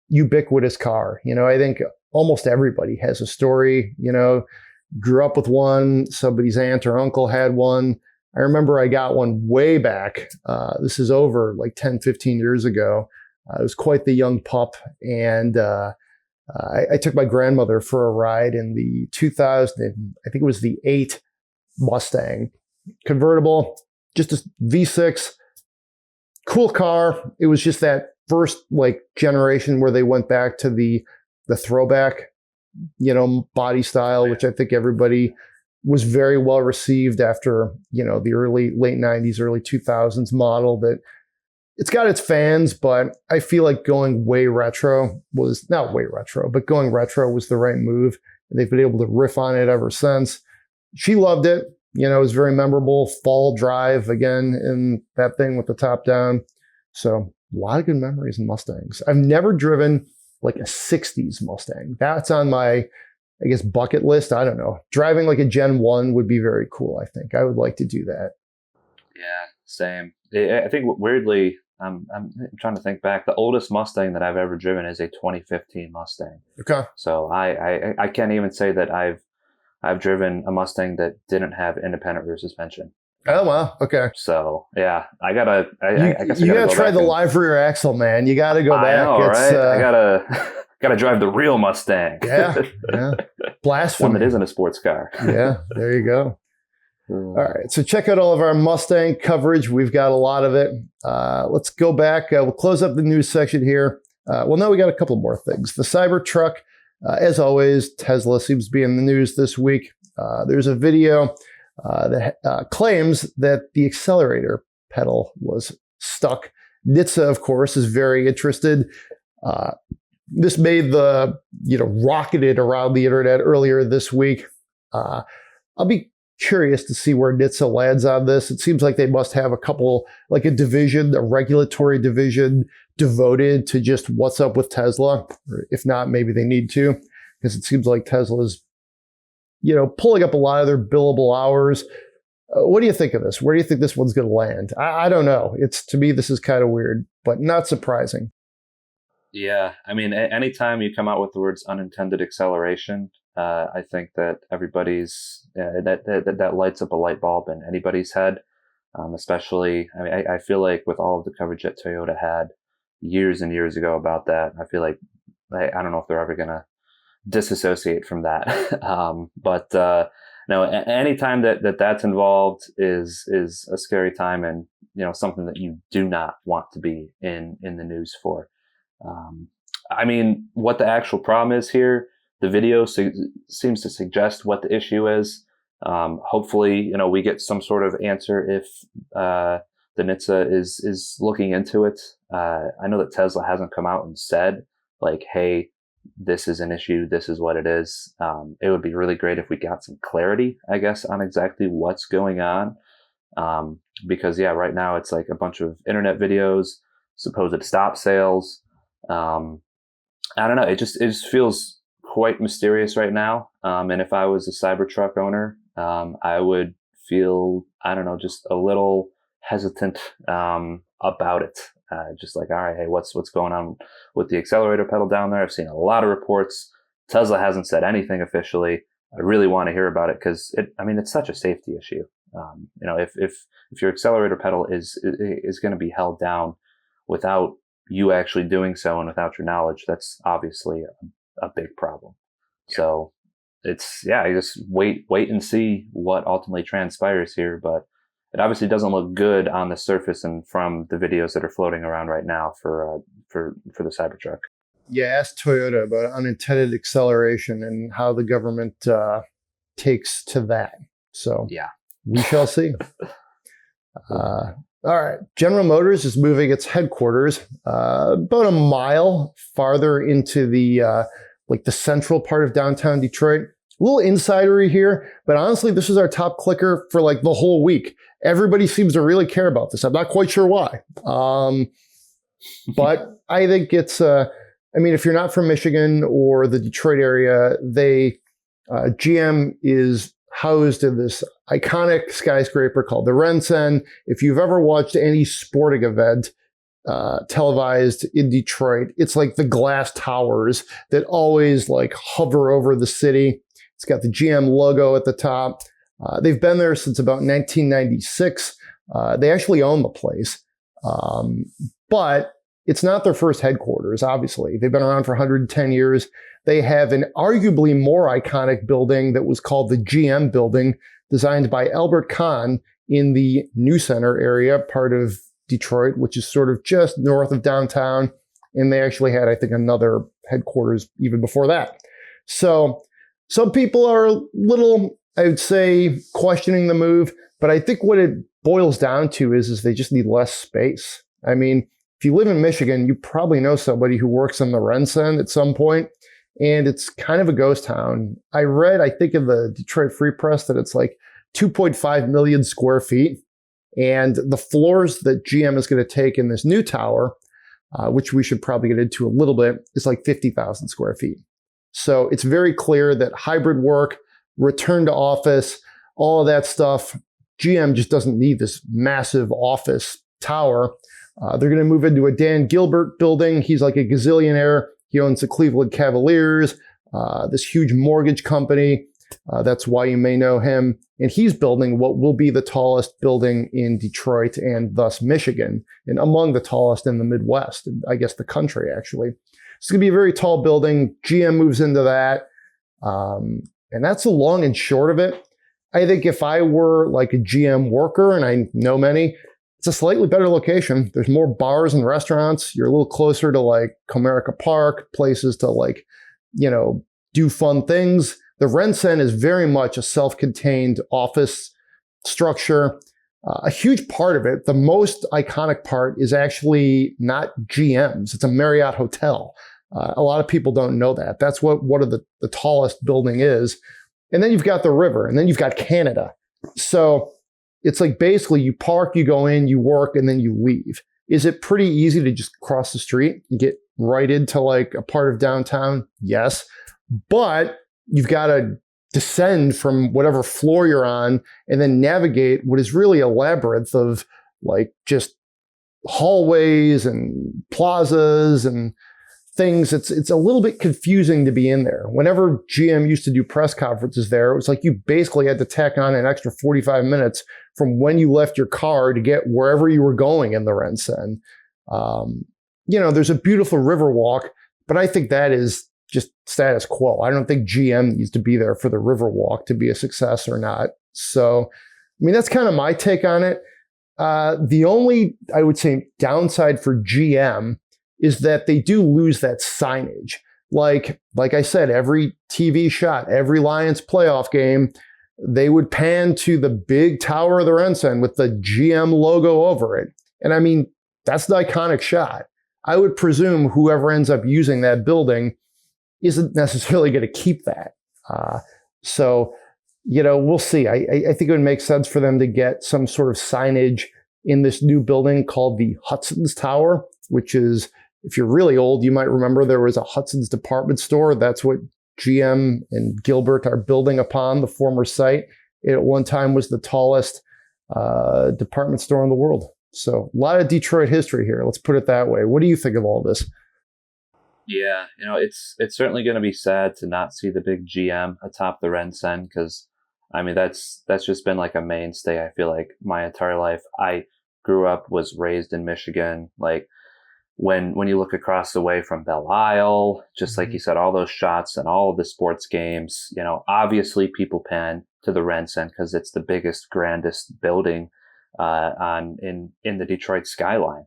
Speaker 1: ubiquitous car. I think almost everybody has a story, grew up with one, somebody's aunt or uncle had one. I remember I got one way back. This is over like 10, 15 years ago. I was quite the young pup. And I took my grandmother for a ride in the 2000, I think it was the 8 Mustang convertible, just a V6, cool car. It was just that first like generation where they went back to the throwback, body style, which I think everybody was very well received after, the late 90s, early 2000s model. That it's got its fans, but I feel like going retro was the right move. And they've been able to riff on it ever since. She loved it. It was very memorable. Fall drive again in that thing with the top down. So a lot of good memories in Mustangs. I've never driven like a 60s Mustang. That's on my, I guess, bucket list. I don't know. Driving like a Gen 1 would be very cool, I think. I would like to do that.
Speaker 2: Yeah, same. I think weirdly, I'm trying to think back. The oldest Mustang that I've ever driven is a 2015 Mustang.
Speaker 1: Okay.
Speaker 2: So I can't even say that I've driven a Mustang that didn't have independent rear suspension.
Speaker 1: Oh, wow. Okay.
Speaker 2: So, yeah, I guess
Speaker 1: you gotta try the live rear axle, man. You gotta go back.
Speaker 2: I know, right? I gotta drive the real Mustang.
Speaker 1: Yeah. Blasphemy.
Speaker 2: One that isn't a sports car.
Speaker 1: Yeah, there you go. All right. So check out all of our Mustang coverage. We've got a lot of it. Let's go back. We'll close up the news section here. Now we got a couple more things. The Cybertruck, as always, Tesla seems to be in the news this week. There's a video that claims that the accelerator pedal was stuck. NHTSA, of course, is very interested. This made rocketed around the internet earlier this week. I'll be curious to see where NHTSA lands on this. It seems like they must have a couple, like a division, a regulatory division devoted to just what's up with Tesla. Or if not, maybe they need to, because it seems like Tesla's, pulling up a lot of their billable hours. What do you think of this? Where do you think this one's going to land? I don't know. To me, this is kind of weird, but not surprising.
Speaker 2: Yeah. I mean, anytime you come out with the words unintended acceleration, I think that everybody's, that lights up a light bulb in anybody's head. Especially, I feel like with all of the coverage that Toyota had years and years ago about that, I feel like, I don't know if they're ever going to disassociate from that. But no, anytime that's involved is a scary time, and something that you do not want to be in the news for. I mean, what the actual problem is here, the video seems to suggest what the issue is. Hopefully, we get some sort of answer if the NHTSA is looking into it. I know that Tesla hasn't come out and said like, hey, this is an issue, this is what it is. It would be really great if we got some clarity, I guess, on exactly what's going on. Because right now it's like a bunch of internet videos, supposed stop sales. I don't know. It just feels quite mysterious right now. And if I was a Cybertruck owner, I would feel, I don't know, just a little hesitant, about it. Just like, all right, hey, what's going on with the accelerator pedal down there? I've seen a lot of reports. Tesla hasn't said anything officially. I really want to hear about it because it's such a safety issue. If your accelerator pedal is going to be held down without you actually doing so and without your knowledge, that's obviously a big problem. Yeah. So it's, I just wait and see what ultimately transpires here. But it obviously doesn't look good on the surface and from the videos that are floating around right now for the Cybertruck.
Speaker 1: Yeah, ask Toyota about unintended acceleration and how the government takes to that. So yeah, we shall see. All right. General Motors is moving its headquarters about a mile farther into the the central part of downtown Detroit. A little insidery here, but honestly, this is our top clicker for the whole week. Everybody seems to really care about this. I'm not quite sure why. But I think it's, if you're not from Michigan or the Detroit area, GM is housed in this iconic skyscraper called the RenCen. If you've ever watched any sporting event televised in Detroit, it's like the glass towers that always hover over the city. It's got the GM logo at the top. They've been there since about 1996. They actually own the place. But it's not their first headquarters, obviously. They've been around for 110 years. They have an arguably more iconic building that was called the GM building, designed by Albert Kahn in the New Center area, part of Detroit, which is sort of just north of downtown. And they actually had, I think, another headquarters even before that. So some people are a little, I would say, questioning the move. But I think what it boils down to is they just need less space. If you live in Michigan, you probably know somebody who works in the RenCen at some point, and it's kind of a ghost town. I read, I think in the Detroit Free Press, that it's 2.5 million square feet, and the floors that GM is going to take in this new tower, which we should probably get into a little bit, is 50,000 square feet. So it's very clear that hybrid work, return to office, all of that stuff, GM just doesn't need this massive office tower. They're going to move into a Dan Gilbert building. He's like a gazillionaire. He owns the Cleveland Cavaliers, this huge mortgage company. That's why you may know him. And he's building what will be the tallest building in Detroit and thus Michigan, and among the tallest in the Midwest, and I guess the country, actually. It's going to be a very tall building. GM moves into that. And that's the long and short of it. I think if I were a GM worker, and I know many, it's a slightly better location. There's more bars and restaurants. You're a little closer to Comerica Park, places to do fun things. The RenCen is very much a self-contained office structure. A huge part of it, the most iconic part, is actually not GM's. It's a Marriott hotel. A lot of people don't know that. That's what the tallest building is. And then you've got the river, and then you've got Canada. So it's like basically you park, you go in, you work, and then you leave. Is it pretty easy to just cross the street and get right into like a part of downtown? Yes. But you've got to descend from whatever floor you're on and then navigate what is really a labyrinth of like just hallways and plazas and things. It's a little bit confusing to be in there. Whenever GM used to do press conferences there, it was like you basically had to tack on an extra 45 minutes from when you left your car to get wherever you were going in the Rensen. There's a beautiful river walk, but I think that is just status quo. I don't think GM needs to be there for the river walk to be a success or not. So, I mean, that's kind of my take on it. The only, I would say, downside for GM is that they do lose that signage. Like I said, every TV shot, every Lions playoff game, they would pan to the big tower of the Rensen with the GM logo over it. And I mean, that's the iconic shot. I would presume whoever ends up using that building isn't necessarily going to keep that. We'll see. I think it would make sense for them to get some sort of signage in this new building called the Hudson's Tower, which is, if you're really old, you might remember there was a Hudson's department store. That's what GM and Gilbert are building upon, the former site. It at one time was the tallest department store in the world. So a lot of Detroit history here. Let's put it that way. What do you think of all this?
Speaker 2: Yeah, it's certainly going to be sad to not see the big GM atop the Rensen, because I mean that's just been like a mainstay. I feel like my entire life. I was raised in Michigan. Like when you look across the way from Belle Isle, just like you said, all those shots and all of the sports games, obviously people pan to the Rensen because it's the biggest, grandest building in the Detroit skyline.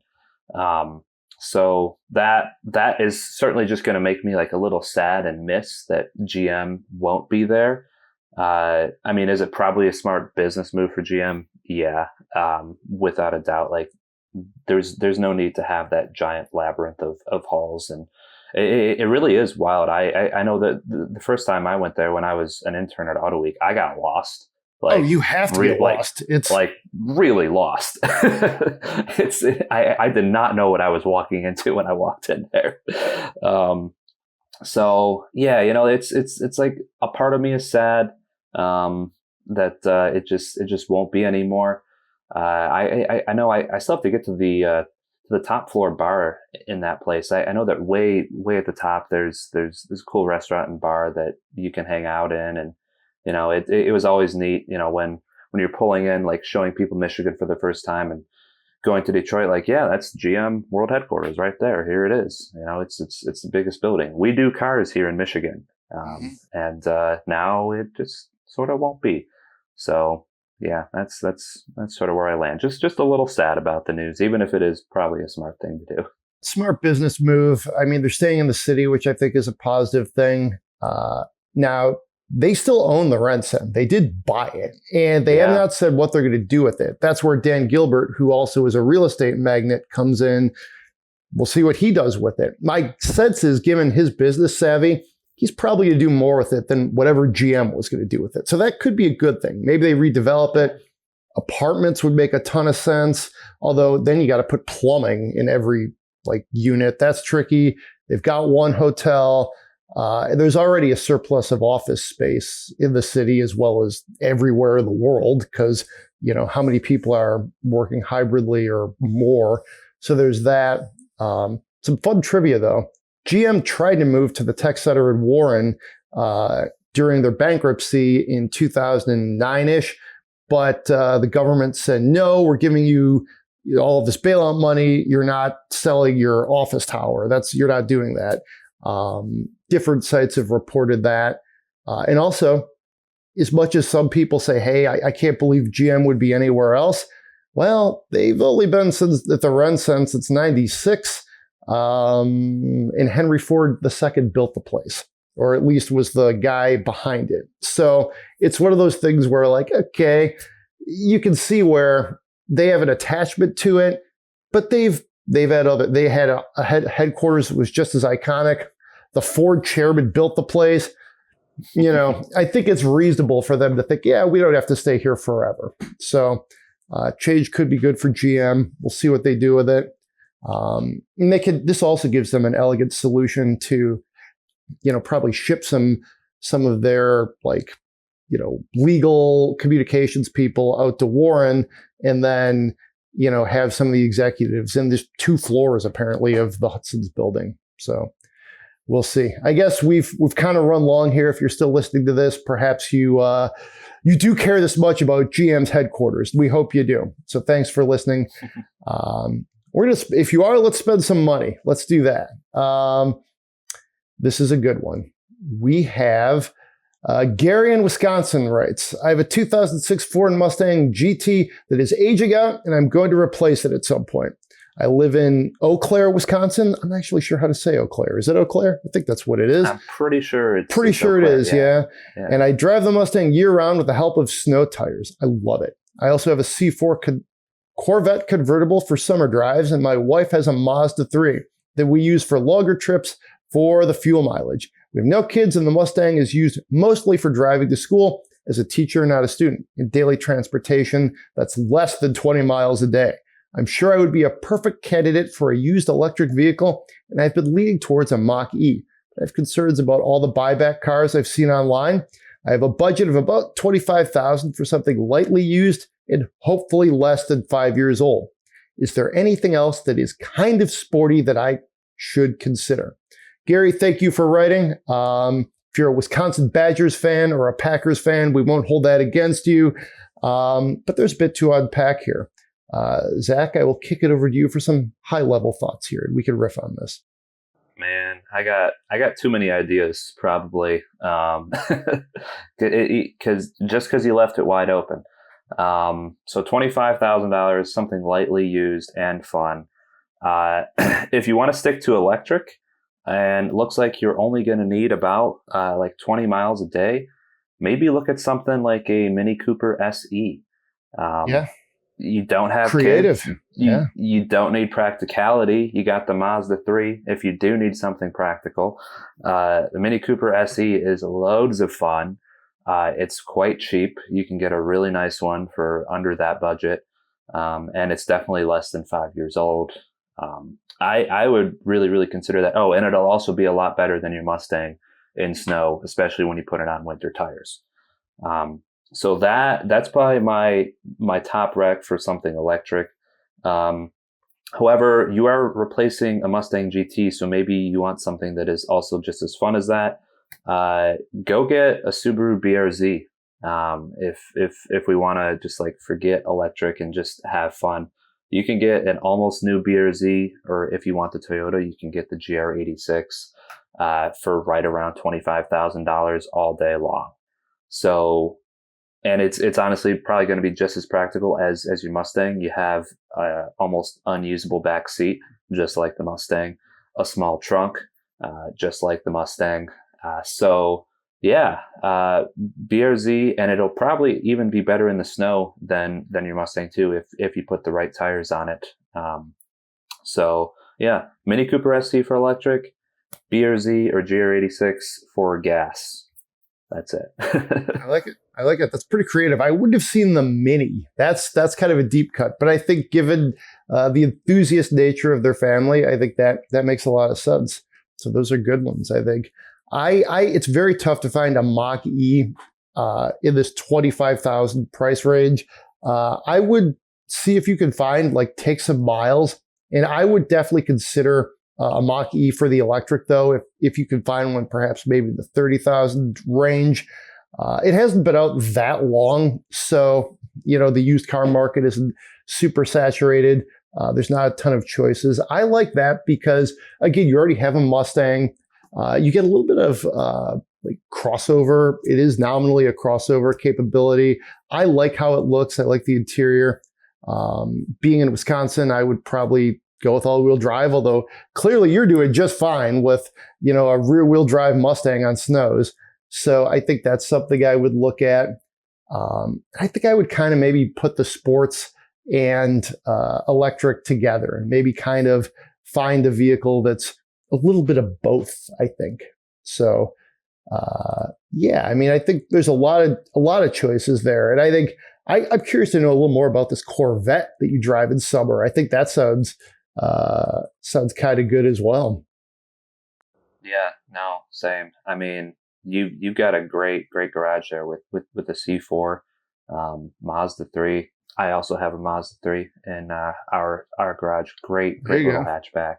Speaker 2: So that is certainly just going to make me like a little sad and miss that GM won't be there. I mean, is it probably a smart business move for GM? Yeah, without a doubt. Like there's no need to have that giant labyrinth of halls, and it really is wild. I know that the first time I went there when I was an intern at Auto Week, I got lost. Like,
Speaker 1: you have to get lost. It's
Speaker 2: like really lost. I did not know what I was walking into when I walked in there. So yeah, it's like a part of me is sad that it just won't be anymore. I know I still have to get to the top floor bar in that place. I know that way at the top there's a cool restaurant and bar that you can hang out in, and it was always neat, when you're pulling in, like showing people Michigan for the first time and going to Detroit, like, yeah, that's GM World Headquarters right there. Here it is. It's the biggest building. We do cars here in Michigan. And now it just sort of won't be. So yeah, that's sort of where I land. Just a little sad about the news, even if it is probably a smart thing to do.
Speaker 1: Smart business move. I mean, they're staying in the city, which I think is a positive thing. Now, they still own the Rensen. They did buy it, and they have not said what they're going to do with it. That's where Dan Gilbert, who also is a real estate magnate, comes in. We'll see what he does with it. My sense is, given his business savvy, he's probably going to do more with it than whatever GM was going to do with it. So that could be a good thing. Maybe they redevelop it. Apartments would make a ton of sense, although then you got to put plumbing in every unit. That's tricky. They've got one hotel. There's already a surplus of office space in the city as well as everywhere in the world because, how many people are working hybridly or more. So there's that. Some fun trivia, though. GM tried to move to the tech center in Warren during their bankruptcy in 2009-ish, but the government said, no, we're giving you all of this bailout money. You're not selling your office tower. You're not doing that. Different sites have reported that. And also, as much as some people say, hey, I can't believe GM would be anywhere else. Well, they've only been at the Rensen since 96. And Henry Ford II built the place, or at least was the guy behind it. So it's one of those things where okay, you can see where they have an attachment to it, but they had a headquarters that was just as iconic. The Ford chairman built the place. I think it's reasonable for them to think, yeah, we don't have to stay here forever. So change could be good for GM. We'll see what they do with it. And this also gives them an elegant solution to, probably ship some of their legal communications people out to Warren, and then, have some of the executives in there's 2 floors apparently of the Hudson's building. So we'll see. I guess we've kind of run long here. If you're still listening to this, perhaps you do care this much about GM's headquarters. We hope you do. So thanks for listening. If you are, let's spend some money. Let's do that. This is a good one. We have Gary in Wisconsin writes, I have a 2006 Ford Mustang GT that is aging out, and I'm going to replace it at some point. I live in Eau Claire, Wisconsin. I'm not actually sure how to say Eau Claire. Is it Eau Claire? I think that's what it is.
Speaker 2: I'm pretty sure it's
Speaker 1: Eau Claire, yeah. And I drive the Mustang year-round with the help of snow tires. I love it. I also have a C4 Corvette convertible for summer drives, and my wife has a Mazda 3 that we use for longer trips for the fuel mileage. We have no kids, and the Mustang is used mostly for driving to school as a teacher, not a student, in daily transportation that's less than 20 miles a day. I'm sure I would be a perfect candidate for a used electric vehicle, and I've been leaning towards a Mach-E. I have concerns about all the buyback cars I've seen online. I have a budget of about $25,000 for something lightly used and hopefully less than 5 years old. Is there anything else that is kind of sporty that I should consider? Gary, thank you for writing. If you're a Wisconsin Badgers fan or a Packers fan, we won't hold that against you. But there's a bit to unpack here. Zach, I will kick it over to you for some high-level thoughts here, and we can riff on this.
Speaker 2: Man, I got too many ideas, probably, because you left it wide open. So $25,000, something lightly used and fun. If you want to stick to electric, and looks like you're only going to need about 20 miles a day, maybe look at something like a Mini Cooper SE. You don't have
Speaker 1: creative.
Speaker 2: Kids. You don't need practicality. You got the Mazda 3. If you do need something practical, the Mini Cooper SE is loads of fun. It's quite cheap. You can get a really nice one for under that budget. And it's definitely less than 5 years old. I would really, really consider that. Oh, and it'll also be a lot better than your Mustang in snow, especially when you put it on winter tires. So that's probably my top rec for something electric. However, you are replacing a Mustang GT, so maybe you want something that is also just as fun as that. Go get a Subaru BRZ. If we want to just forget electric and just have fun, you can get an almost new BRZ, or if you want the Toyota, you can get the GR86 for right around $25,000 all day long. So, and it's honestly probably going to be just as practical as your Mustang. You have almost unusable back seat, just like the Mustang, a small trunk, just like the Mustang. BRZ, and it'll probably even be better in the snow than your Mustang too, if you put the right tires on it. Mini Cooper ST for electric, BRZ or GR86 for gas. That's it.
Speaker 1: I like it. That's pretty creative. I wouldn't have seen the Mini. That's kind of a deep cut, but I think given the enthusiast nature of their family, I think that makes a lot of sense. So those are good ones, I think. It's very tough to find a Mach-E in this $25,000 price range. I would see if you can find, take some miles, and I would definitely consider a Mach-E for the electric, though, if you can find one, perhaps maybe the 30,000 range. It hasn't been out that long, so, the used car market isn't super saturated. There's not a ton of choices. I like that because, again, you already have a Mustang. You get a little bit of crossover. It is nominally a crossover capability. I like how it looks. I like the interior. Being in Wisconsin, I would probably go with all-wheel drive, although clearly you're doing just fine with, a rear-wheel drive Mustang on snows. So I think that's something I would look at. I think I would kind of maybe put the sports and electric together and maybe kind of find a vehicle that's a little bit of both, I think. So Yeah, I mean, I think there's a lot of choices there, and I think I'm curious to know a little more about this Corvette that you drive in summer. I think that sounds kind of good as well.
Speaker 2: Yeah, no, same. I mean, you've got a great garage there with the C4, Mazda 3. I also have a Mazda 3 in our garage. Great little hatchback.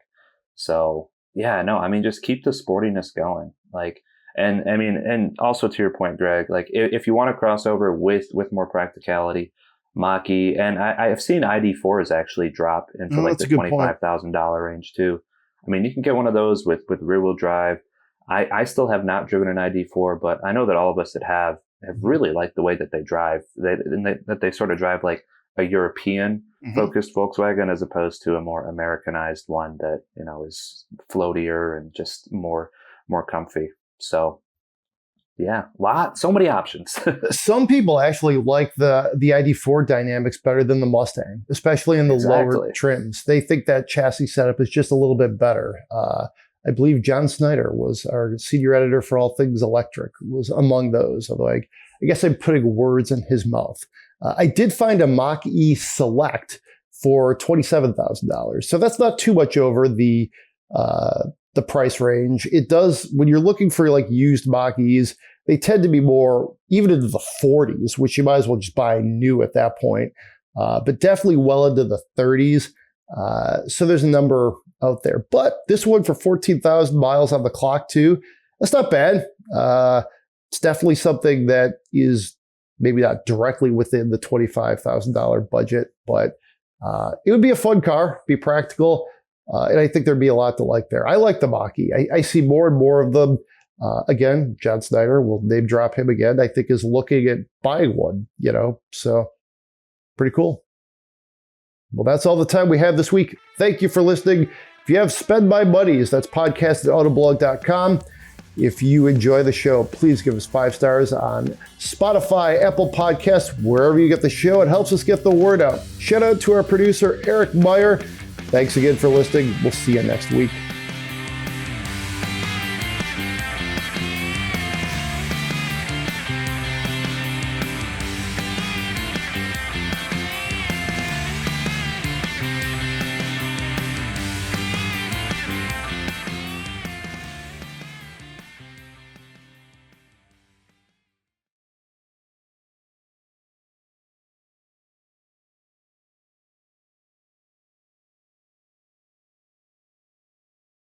Speaker 2: So yeah, no, I mean, just keep the sportiness going. Like, and I mean, and also to your point, Greg, like if you want to cross over with more practicality, Mach-E, and I've seen ID4s actually drop into like the $25,000 range too. I mean, you can get one of those with rear wheel drive. I still have not driven an ID4, but I know that all of us that have really liked the way that they drive. That they sort of drive like a European focused Volkswagen as opposed to a more Americanized one that, you know, is floatier and just more comfy. So yeah, so many options.
Speaker 1: Some people actually like the ID4 dynamics better than the Mustang, especially in the lower trims. They think that chassis setup is just a little bit better. I believe John Snyder was our senior editor for All Things Electric, was among those. Although I guess I'm putting words in his mouth. I did find a Mach-E Select for $27,000, so that's not too much over the price range. It does, when you're looking for like used Mach-E's, they tend to be more even into the 40s, which you might as well just buy new at that point. But definitely well into the 30s. So there's a number out there. But this one for 14,000 miles on the clock too, that's not bad. It's definitely something that is maybe not directly within the $25,000 budget, but it would be a fun car, be practical. And I think there'd be a lot to like there. I like the Mach-E. I see more and more of them. Again, John Snyder, we'll name drop him again, I think is looking at buying one, you know, so pretty cool. Well, that's all the time we have this week. Thank you for listening. If you have Spend My Monies, that's podcast@autoblog.com. If you enjoy the show, please give us 5 stars on Spotify, Apple Podcasts, wherever you get the show. It helps us get the word out. Shout out to our producer, Eric Meyer. Thanks again for listening. We'll see you next week.